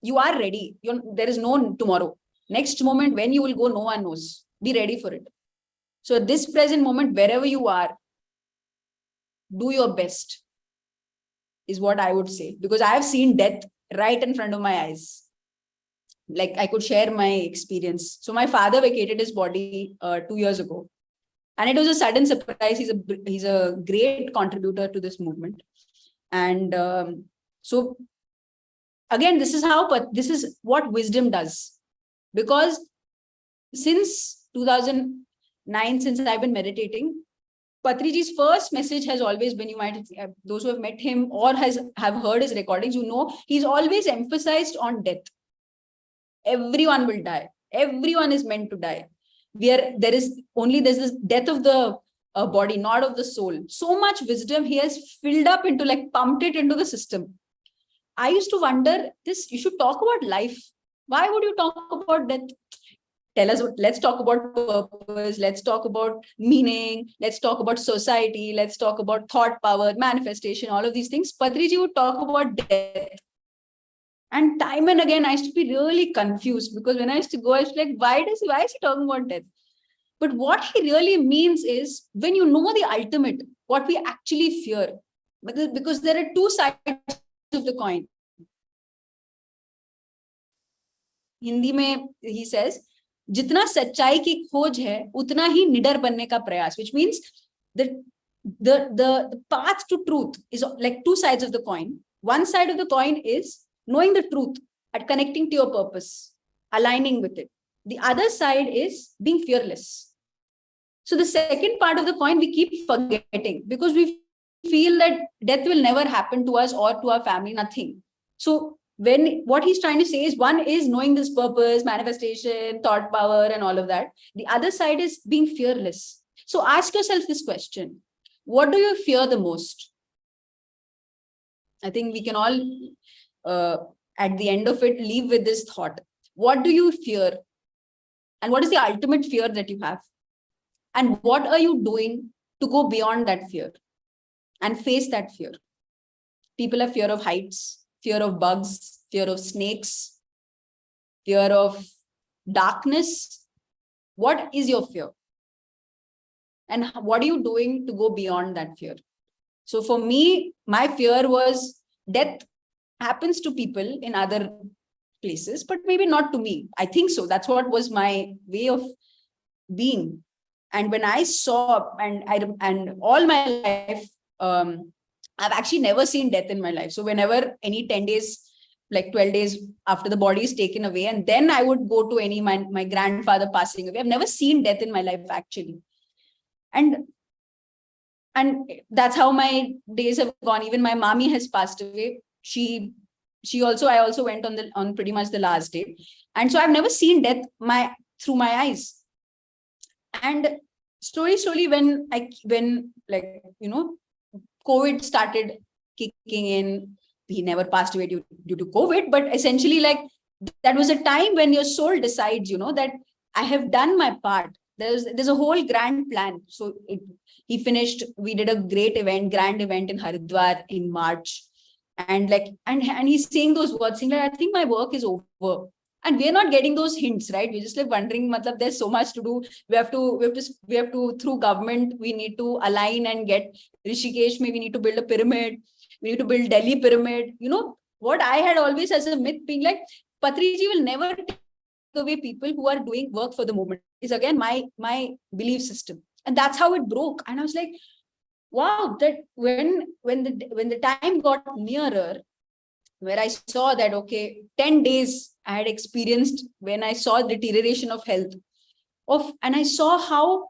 You are ready. There is no tomorrow. Next moment when you will go, no one knows. Be ready for it. So at this present moment, wherever you are, do your best is what I would say. Because I have seen death right in front of my eyes. Like I could share my experience. So my father vacated his body 2 years ago. And it was a sudden surprise. He's a great contributor to this movement. And so again, this is what wisdom does. Because since 2009, since I've been meditating, Patriji's first message has always been, you might have, those who have met him or have heard his recordings, he's always emphasized on death. Everyone will die. Everyone is meant to die. There's this death of the body, not of the soul. So much wisdom he has filled up into, like, pumped it into the system. I used to wonder this, you should talk about life. Why would you talk about death? Let's talk about purpose. Let's talk about meaning. Let's talk about society. Let's talk about thought power, manifestation, all of these things. Patriji would talk about death. And time and again, I used to be really confused, because when I used to go, I was like, why is he talking about death? But what he really means is, when you know the ultimate, what we actually fear, because there are two sides of the coin. Hindi mein he says, जितना सच्चाई की खोज है, उतना ही निडर बनने का प्रयास, which means that the path to truth is like two sides of the coin. One side of the coin is knowing the truth and connecting to your purpose, aligning with it. The other side is being fearless. So the second part of the coin we keep forgetting, because we feel that death will never happen to us or to our family, nothing. So what he's trying to say is, one is knowing this purpose, manifestation, thought power, and all of that. The other side is being fearless. So ask yourself this question: what do you fear the most? I think we can all, at the end of it, leave with this thought. What do you fear? And what is the ultimate fear that you have? And what are you doing to go beyond that fear and face that fear? People have fear of heights, fear of bugs, fear of snakes, fear of darkness. What is your fear? And what are you doing to go beyond that fear? So for me, my fear was death happens to people in other places, but maybe not to me. I think so. That's what was my way of being. And when I saw, and all my life, I've actually never seen death in my life. So whenever any 10 days, like 12 days after the body is taken away, and then I would go to my grandfather passing away. I've never seen death in my life, actually. And that's how my days have gone. Even my mommy has passed away. I also went on pretty much the last day. And so I've never seen death through my eyes. And slowly, when COVID started kicking in, he never passed away due to COVID, but essentially, like, that was a time when your soul decides, that I have done my part. There's a whole grand plan. So he finished, we did a grand event in Haridwar in March. And he's saying those words, saying like, I think my work is over. And we're not getting those hints, right? We're just like wondering, there's so much to do. We have to, through government, we need to align and get Rishikesh. We need to build a pyramid. We need to build Delhi pyramid. What I had always as a myth being like, Patriji will never take away people who are doing work for the moment, is again my belief system. And that's how it broke. And I was like, wow, that when the time got nearer, where I saw that, okay, 10 days I had experienced when I saw deterioration of health, and I saw how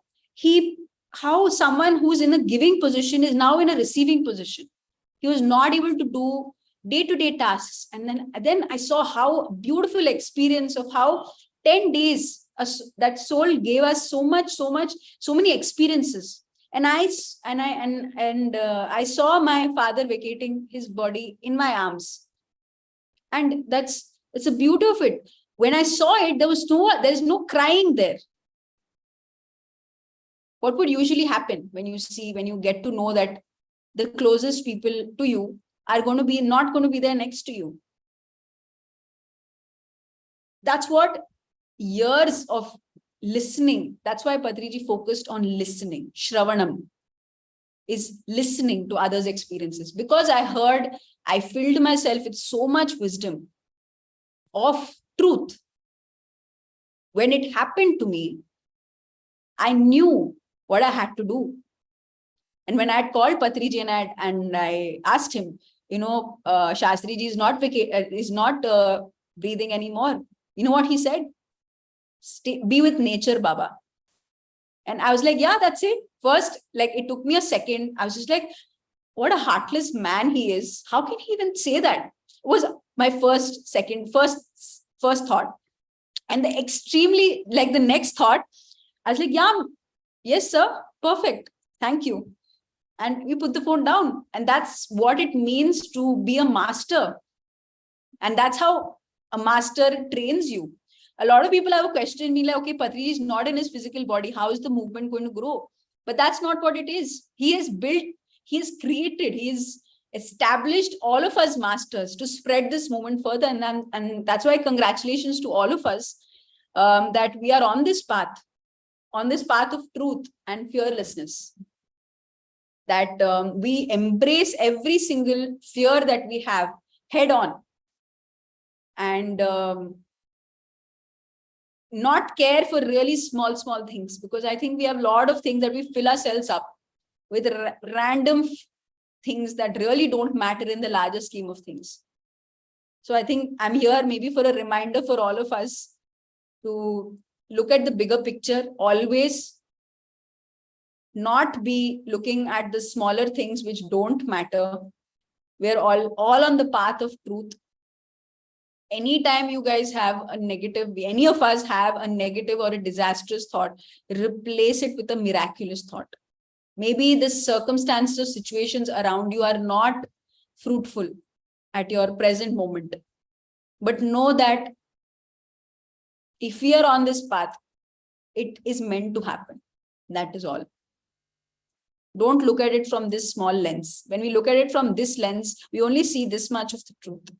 someone who's in a giving position is now in a receiving position. He was not able to do day-to-day tasks. And then I saw how beautiful experience of how 10 days that soul gave us so many experiences. And I saw my father vacating his body in my arms. And it's the beauty of it. When I saw it, there's no crying there. What would usually happen when you get to know that the closest people to you are not going to be there next to you? That's what years of listening. That's why Patriji focused on listening. Shravanam is listening to others' experiences, because I filled myself with so much wisdom of truth. When it happened to me, I knew what I had to do. And when I had called Patriji and I asked him, Shastriji is not breathing anymore. You know what he said? Be with nature, Baba. And I was like, yeah, that's it. First, like, it took me a second. I was just like, what a heartless man he is. How can he even say that? It was my first thought. And the next thought, I was like, yeah, yes, sir. Perfect. Thank you. And we put the phone down. And that's what it means to be a master. And that's how a master trains you. A lot of people have a question me like, okay, Patriji is not in his physical body. How is the movement going to grow? But that's not what it is. He has built, he has created, he has established all of us masters to spread this movement further. And that's why congratulations to all of us that we are on this path of truth and fearlessness. That we embrace every single fear that we have head on. And not care for really small things, because I think we have a lot of things that we fill ourselves up with random things that really don't matter in the larger scheme of things. So I think I'm here maybe for a reminder for all of us to look at the bigger picture, always not be looking at the smaller things which don't matter. We're all on the path of truth. Anytime you guys have a negative, any of us have a negative or a disastrous thought, replace it with a miraculous thought. Maybe the circumstances or situations around you are not fruitful at your present moment. But know that if we are on this path, it is meant to happen. That is all. Don't look at it from this small lens. When we look at it from this lens, we only see this much of the truth.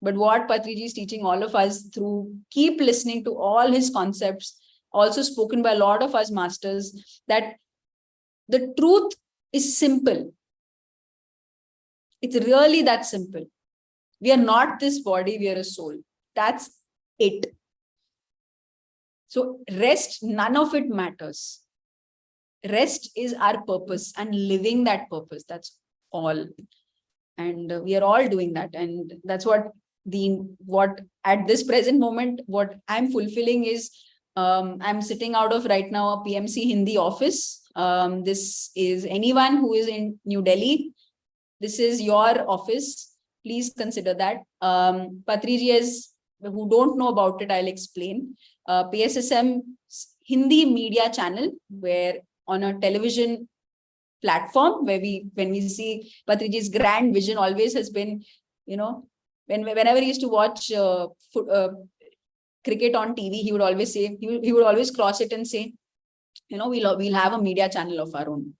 But what Patriji is teaching all of us through keep listening to all his concepts, also spoken by a lot of us masters, that the truth is simple. It's really that simple. We are not this body, we are a soul. That's it. So rest, none of it matters. Rest is our purpose and living that purpose. That's all. And we are all doing that. And that's what at this present moment, what I'm fulfilling is, I'm sitting out of right now a PMC Hindi office. This is anyone who is in New Delhi. This is your office. Please consider that. Patriji, is who don't know about it, I'll explain. PSSM Hindi media channel, where on a television platform, where when we see Patriji's grand vision always has been, whenever he used to watch cricket on TV, he would always say, he would always cross it and say, we'll have a media channel of our own.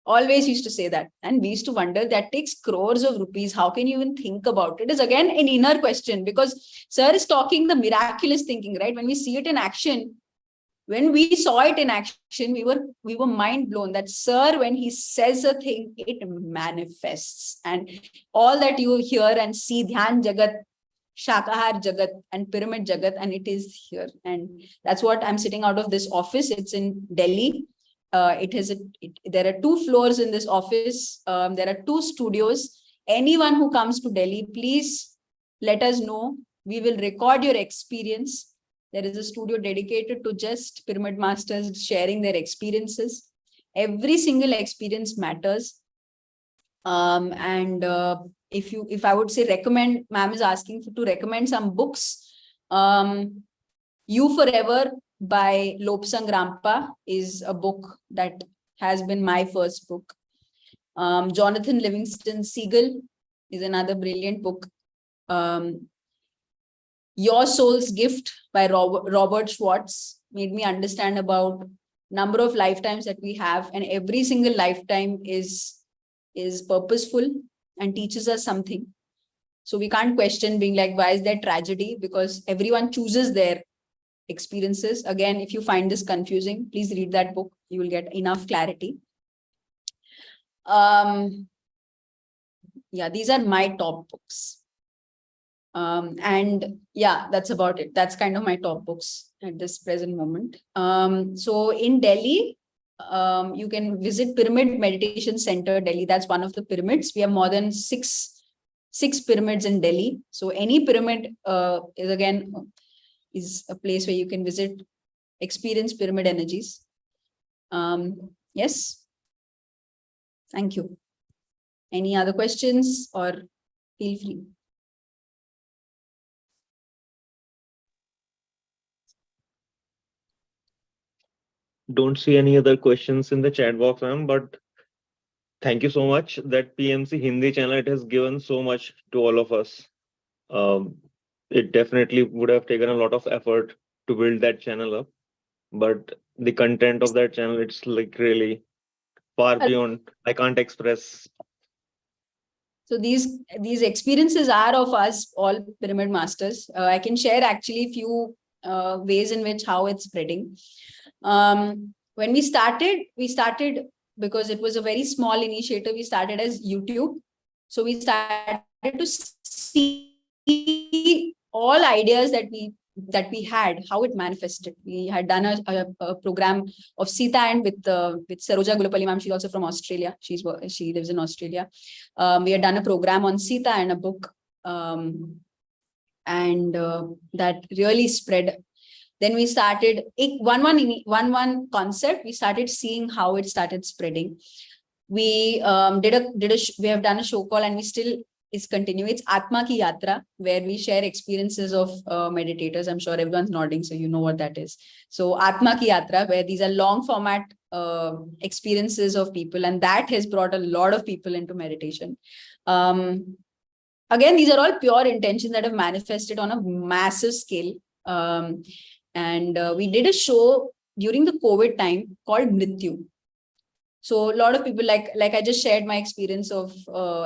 Always used to say that. And we used to wonder, that takes crores of rupees. How can you even think about it? It is again an inner question, because sir is talking the miraculous thinking, right? When we see it in action, when we saw it in action, we were mind blown that sir, when he says a thing, it manifests. And all that you hear and see, Dhyan Jagat, Shakahar Jagat and Pyramid Jagat, and it is here. And that's what I'm sitting out of this office. It's in Delhi. There are 2 floors in this office. There are 2 studios. Anyone who comes to Delhi, please let us know. We will record your experience. There is a studio dedicated to just pyramid masters sharing their experiences. Every single experience matters. If I would say recommend, ma'am is asking to recommend some books. You Forever by Lobsang Rampa is a book that has been my first book. Jonathan Livingston Seagull is another brilliant book. Your Soul's Gift by Robert Schwartz made me understand about number of lifetimes that we have, and every single lifetime is purposeful and teaches us something. So we can't question being like, why is there tragedy? Because everyone chooses their experiences. Again, if you find this confusing, please read that book. You will get enough clarity. Yeah, these are my top books. And yeah, that's about it. That's kind of my top books at this present moment. So in Delhi, you can visit Pyramid Meditation Center, Delhi. That's one of the pyramids. We have more than six pyramids in Delhi. So any pyramid is a place where you can visit, experience pyramid energies. Yes. Thank you. Any other questions, or feel free. Don't see any other questions in the chat box, ma'am, but thank you so much. That PMC Hindi channel, it has given so much to all of us. It definitely would have taken a lot of effort to build that channel up, but the content of that channel, it's like really far beyond, I can't express. So these experiences are of us all pyramid masters. I can share actually few ways in which how it's spreading. When we started because it was a very small initiative. We started as YouTube. So we started to see all ideas that we had, how it manifested. We had done a program of Sita and with Saroja Gulapalli ma'am. She's also from Australia. She lives in Australia. We had done a program on Sita and a book, and that really spread. Then we started one concept. We started seeing how it started spreading. We we have done a show call, and we still is continuing. It's Atma Ki Yatra, where we share experiences of meditators. I'm sure everyone's nodding, so you know what that is. So Atma Ki Yatra, where these are long format experiences of people, and that has brought a lot of people into meditation. Again, these are all pure intentions that have manifested on a massive scale. And we did a show during the COVID time called Mrityu. So a lot of people, like I just shared my experience of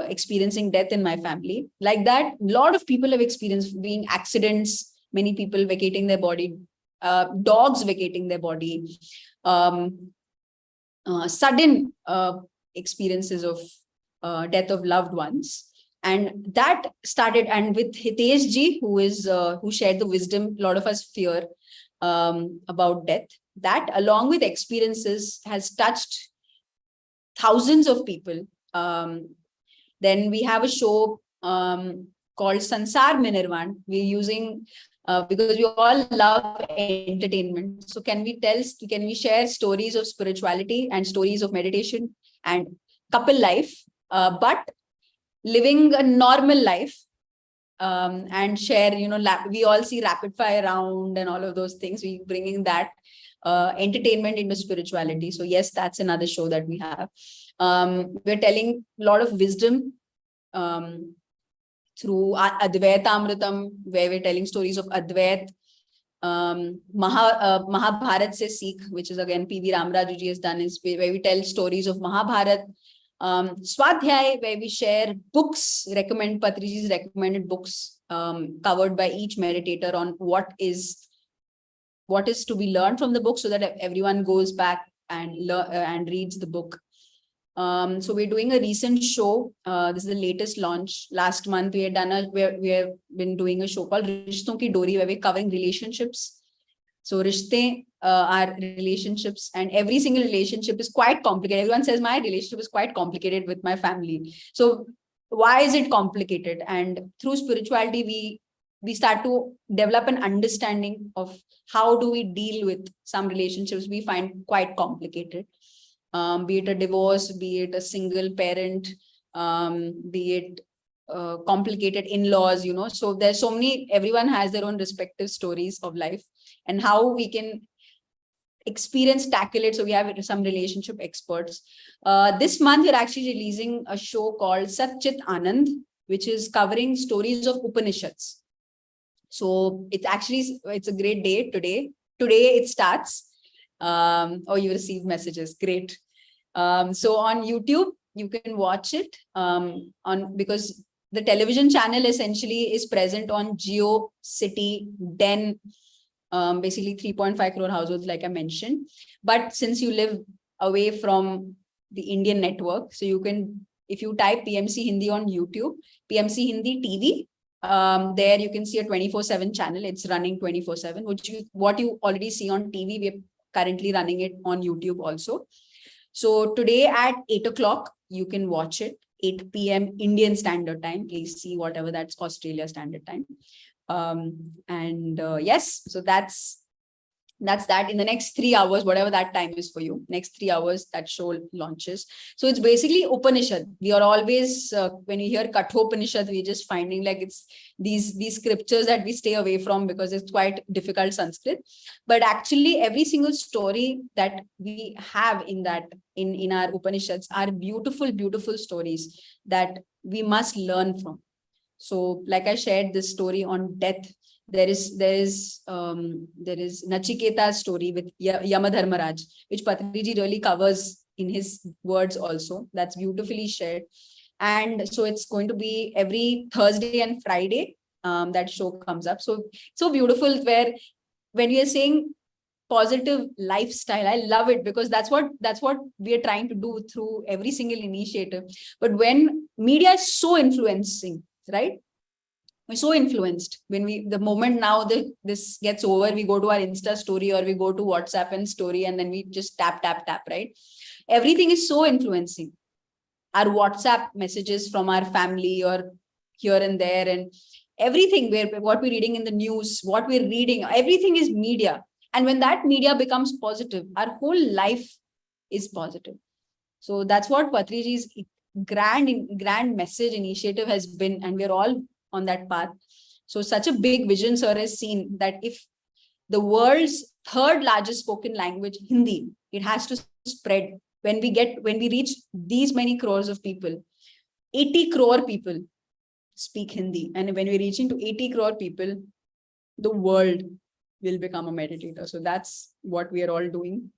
experiencing death in my family. Like that, a lot of people have experienced being accidents, many people vacating their body, dogs vacating their body, sudden experiences of death of loved ones. And that started, and with Hitesh ji, who shared the wisdom, a lot of us fear about death. That, along with experiences, has touched thousands of people. Then we have a show called Sansar Minirvan. We're using because we all love entertainment. So can we share stories of spirituality and stories of meditation and couple life, but living a normal life, and share, we all see rapid fire round and all of those things. We bringing that entertainment into spirituality. So yes, that's another show that we have. We're telling a lot of wisdom through Advaita Amritam, where we're telling stories of Advait. Mahabharat Se Sikh, which is again PV Ramaraju ji has done, is where we tell stories of Mahabharat. Swadhyay, where we share books, Patriji's recommended books covered by each meditator on what is to be learned from the book, so that everyone goes back and reads the book. So we're doing a recent show. This is the latest launch. Last month we have been doing a show called Rishton Ki Dori, where we're covering relationships. So rishte are relationships, and every single relationship is quite complicated. Everyone says my relationship is quite complicated with my family. So why is it complicated? And through spirituality, we start to develop an understanding of how do we deal with some relationships we find quite complicated. Be it a divorce, be it a single parent, be it complicated in-laws, so there's so many, everyone has their own respective stories of life and how we can tackle it. So we have some relationship experts. This month we're actually releasing a show called Satchit Anand, which is covering stories of Upanishads. So it's a great day today. Today it starts. Oh, you receive messages. Great. So on YouTube, you can watch it because the television channel essentially is present on Geo, City, Den, basically 3.5 crore households, like I mentioned. But since you live away from the Indian network, so you can, if you type PMC Hindi on YouTube, PMC Hindi TV, there you can see a 24/7 channel. It's running 24/7, what you already see on TV. currently running it on YouTube also. So today at 8 o'clock, you can watch it, 8 p.m. Indian Standard Time, AC, whatever that's Australia Standard Time. Yes, so that's that. In the next 3 hours, whatever that time is for you, next 3 hours, that show launches. So it's basically Upanishad. We are always, when you hear Kathopanishad, we're just finding like it's these scriptures that we stay away from because it's quite difficult Sanskrit. But actually every single story that we have in our Upanishads are beautiful, beautiful stories that we must learn from. So like I shared this story on death, there is Nachiketa's story with Yamadharmaraj, which Patriji really covers in his words also. That's beautifully shared. And so it's going to be every Thursday and Friday that show comes up. So beautiful, where when you're saying positive lifestyle, I love it, because that's what we are trying to do through every single initiative. But when media is so influencing, right? We're so influenced. The moment now that this gets over, we go to our Insta story or we go to WhatsApp and story, and then we just tap, right? Everything is so influencing. Our WhatsApp messages from our family or here and there, and everything, what we're reading in the news, what we're reading, everything is media. And when that media becomes positive, our whole life is positive. So that's what Patriji's grand message initiative has been, and we're all on that path. So such a big vision sir has seen, that if the world's third largest spoken language, Hindi, it has to spread. When we reach these many crores of people, 80 crore people speak Hindi. And when we're reaching to 80 crore people, the world will become a meditator. So that's what we are all doing.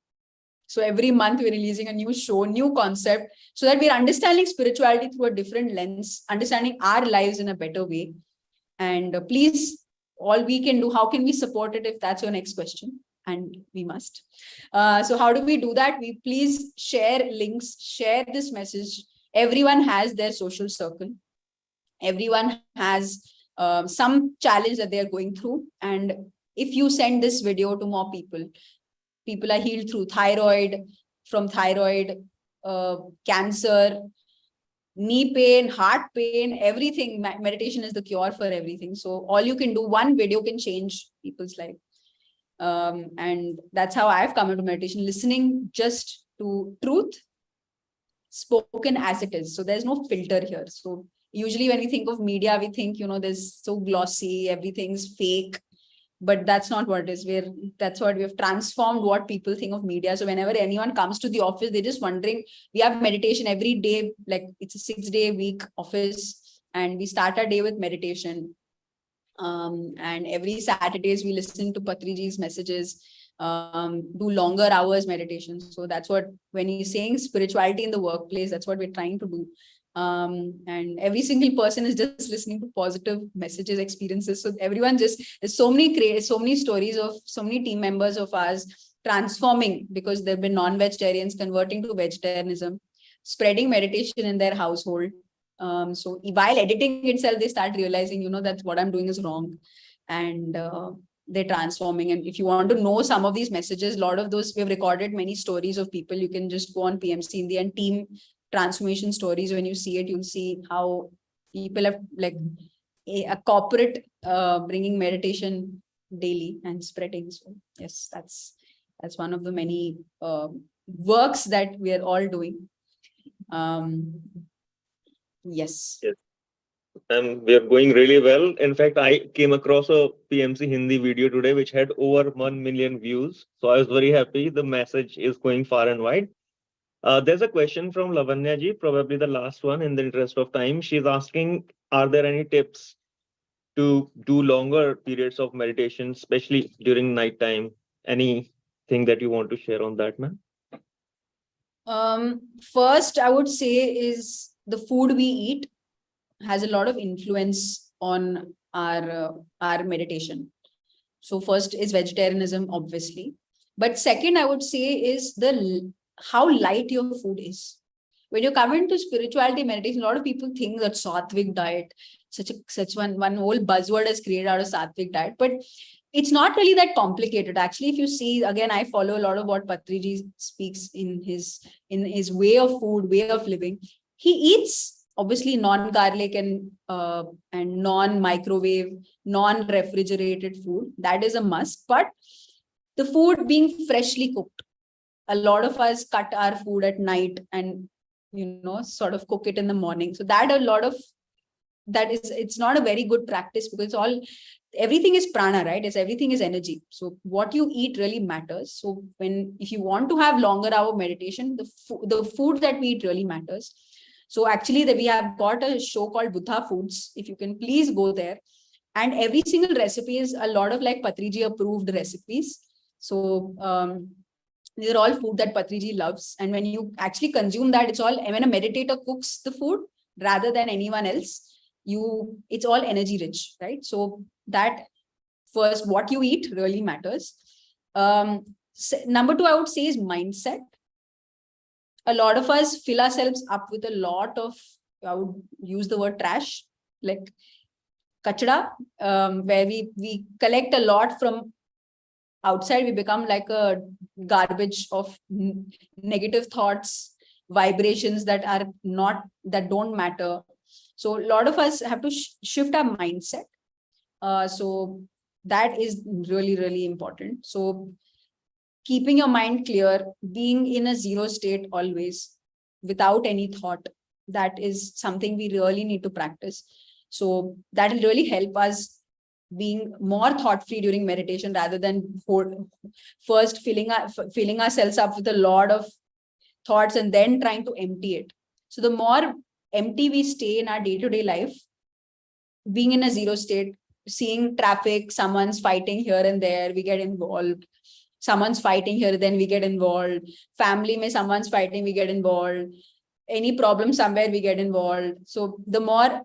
So every month we're releasing a new show, new concept, so that we're understanding spirituality through a different lens, understanding our lives in a better way. And please, all we can do, how can we support it, if that's your next question? And we must. So how do we do that? We please share links, share this message. Everyone has their social circle. Everyone has some challenge that they're going through. And if you send this video to more people are healed through from thyroid, cancer, knee pain, heart pain, everything. Meditation is the cure for everything. So all you can do, one video can change people's life. And that's how I've come into meditation, listening just to truth spoken as it is. So there's no filter here. So usually when we think of media, we think, there's so glossy, everything's fake. But that's not what it is. That's what we have transformed what people think of media. So whenever anyone comes to the office, they're just wondering, we have meditation every day, like it's a 6-day week office, and we start our day with meditation. And every Saturdays we listen to Patriji's messages, do longer hours meditation. So that's what, when he's saying spirituality in the workplace, that's what we're trying to do. And every single person is just listening to positive messages, experiences. So everyone there's so many stories of so many team members of ours transforming, because they've been non-vegetarians converting to vegetarianism, spreading meditation in their household. So while editing itself, they start realizing, that what I'm doing is wrong, and they're transforming. And if you want to know some of these messages, a lot of those, we've recorded many stories of people. You can just go on PMC Hindi and team transformation stories. When you see it, you'll see how people have, like a corporate bringing meditation daily and spreading. So yes, that's one of the many works that we are all doing. Yes. We are going really well. In fact, I came across a PMC Hindi video today which had over 1 million views. So I was very happy. The message is going far and wide. There's a question from Lavanya ji, probably the last one in the interest of time. She's asking, are there any tips to do longer periods of meditation, especially during nighttime? Anything that you want to share on that, ma'am? First, I would say is the food we eat has a lot of influence on our meditation. So first is vegetarianism, obviously. But second, I would say is how light your food is. When you come into spirituality meditation, a lot of people think that Sattvic diet, such one whole buzzword is created out of Sattvic diet. But it's not really that complicated. Actually, if you see, again, I follow a lot of what Patriji speaks in his way of food, way of living. He eats obviously non-garlic and non-microwave, non-refrigerated food. That is a must. But the food being freshly cooked. A lot of us cut our food at night and, sort of cook it in the morning. So it's not a very good practice, because everything is prana, right? Everything is energy. So what you eat really matters. So if you want to have longer hour meditation, the food that we eat really matters. So actually we have got a show called Buddha Foods. If you can please go there. And every single recipe is a lot of like Patriji approved recipes. So these are all food that Patriji loves. And when you actually consume that, when a meditator cooks the food rather than anyone else, it's all energy rich, right? So that first, what you eat really matters. Number two, I would say, is mindset. A lot of us fill ourselves up with a lot of, I would use the word trash, like kachada, where we collect a lot from outside. We become like a garbage of negative thoughts, vibrations that don't matter. So a lot of us have to shift our mindset. So that is really, really important. So keeping your mind clear, being in a zero state always, without any thought, that is something we really need to practice. So that will really help us being more thought-free during meditation, rather than first filling ourselves up with a lot of thoughts and then trying to empty it. So the more empty we stay in our day-to-day life, being in a zero state, seeing traffic, someone's fighting here and there, we get involved. Someone's fighting here, then we get involved. Family mein someone's fighting, we get involved. Any problem somewhere, we get involved. So the more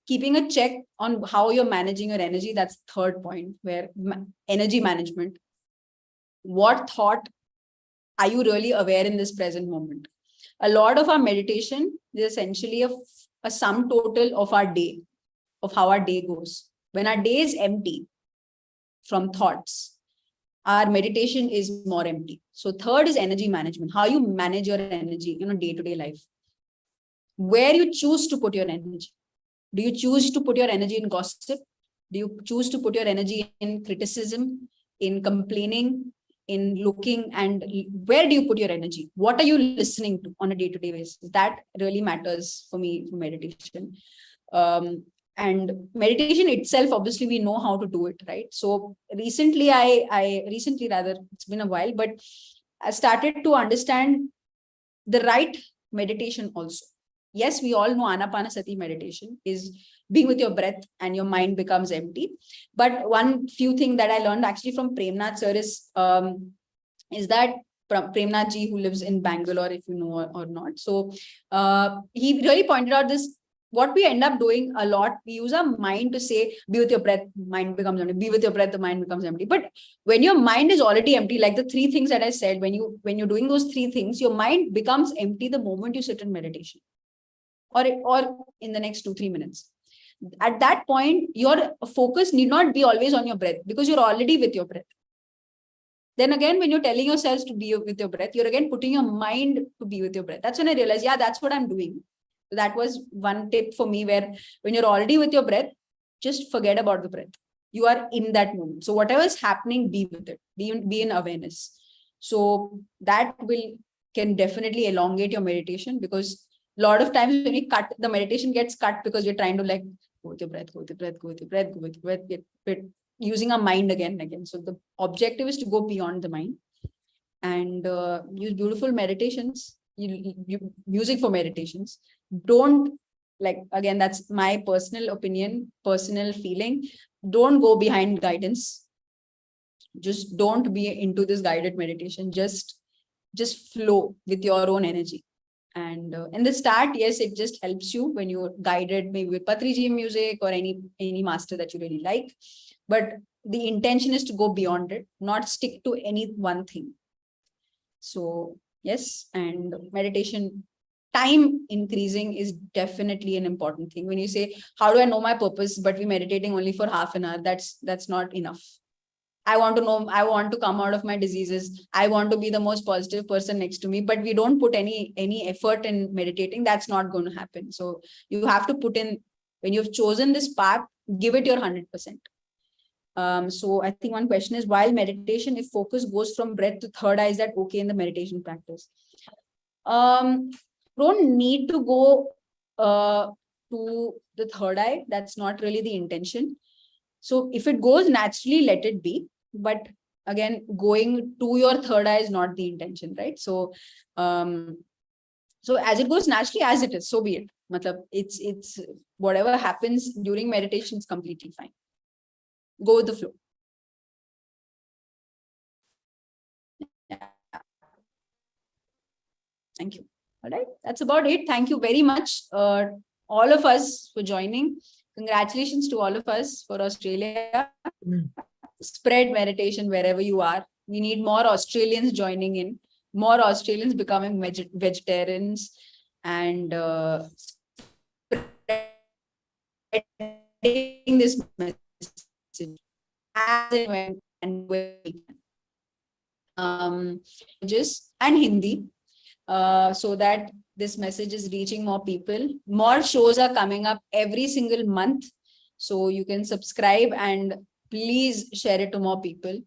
keeping a check on how you're managing your energy, that's the third point, where energy management. What thought are you really aware in this present moment? A lot of our meditation is essentially a sum total of our day, of how our day goes. When our day is empty from thoughts, our meditation is more empty. So third is energy management, how you manage your energy in a day-to-day life. Where you choose to put your energy. Do you choose to put your energy in gossip? Do you choose to put your energy in criticism, in complaining, in looking? And where do you put your energy? What are you listening to on a day-to-day basis? That really matters for me for meditation. And meditation itself, obviously, we know how to do it, right? So recently, it's been a while, but I started to understand the right meditation also. Yes, we all know Anapanasati meditation is being with your breath and your mind becomes empty. But one few thing that I learned actually from Premnath sir is that Premnath ji, who lives in Bangalore, if you know or not. So he really pointed out this. What we end up doing a lot, we use our mind to say, be with your breath, mind becomes empty. Be with your breath, the mind becomes empty. But when your mind is already empty, like the three things that I said, when you're doing those three things, your mind becomes empty the moment you sit in meditation, or in the next 2-3 minutes. At that point, your focus need not be always on your breath, because you're already with your breath. Then again, when you're telling yourselves to be with your breath, you're again putting your mind to be with your breath. That's when I realized, yeah, that's what I'm doing. That was one tip for me, where when you're already with your breath, just forget about the breath. You are in that moment. So whatever is happening, be with it. Be in awareness. So that can definitely elongate your meditation, because a lot of times when we cut, the meditation gets cut because we're trying to like go with your breath, go with your breath, go with your breath, go with your breath, get using our mind again and again. So the objective is to go beyond the mind and use beautiful meditations, music for meditations. Don't, like, again, that's my personal opinion, personal feeling. Don't go behind guidance. Just don't be into this guided meditation. Just flow with your own energy. And in the start, yes, it just helps you when you're guided, maybe with Patriji music or any master that you really like. But the intention is to go beyond it, not stick to any one thing. So yes, and meditation time increasing is definitely an important thing. When you say, how do I know my purpose, but we're meditating only for half an hour, that's not enough. I want to know, I want to come out of my diseases. I want to be the most positive person next to me, but we don't put any effort in meditating. That's not going to happen. So you have to put in, when you've chosen this path, give it your 100%. So I think one question is, while meditation, if focus goes from breath to third eye, is that okay in the meditation practice? Don't need to go to the third eye. That's not really the intention. So if it goes naturally, let it be. But again, going to your third eye is not the intention, right? So, so as it goes naturally, as it is, so be it. Matlab, it's whatever happens during meditation is completely fine. Go with the flow. Yeah. Thank you. All right, that's about it. Thank you very much, all of us, for joining. Congratulations to all of us for Australia. Spread meditation wherever you are. We need more Australians joining in, more Australians becoming vegetarians, and spreading this message as and when we can. And Hindi, so that this message is reaching more people. More shows are coming up every single month, so you can subscribe and please share it to more people.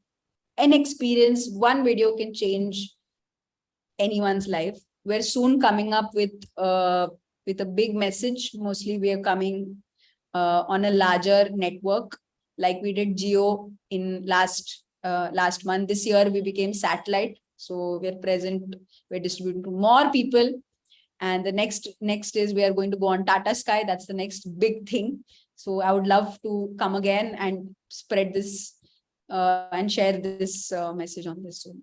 An experience, one video can change anyone's life. We're soon coming up with a big message. Mostly we are coming on a larger network, like we did Geo in last month. This year we became satellite, so we're present, we're distributing to more people. And the next is we are going to go on Tata Sky. That's the next big thing. So I would love to come again and spread this and share this message on this soon.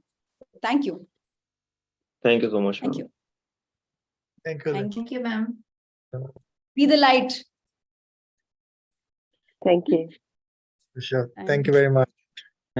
Thank you. Thank you so much. Thank ma'am. you. Thank you. Thank you, ma'am. Be the light. Thank you. For sure. Thank Thank you very much.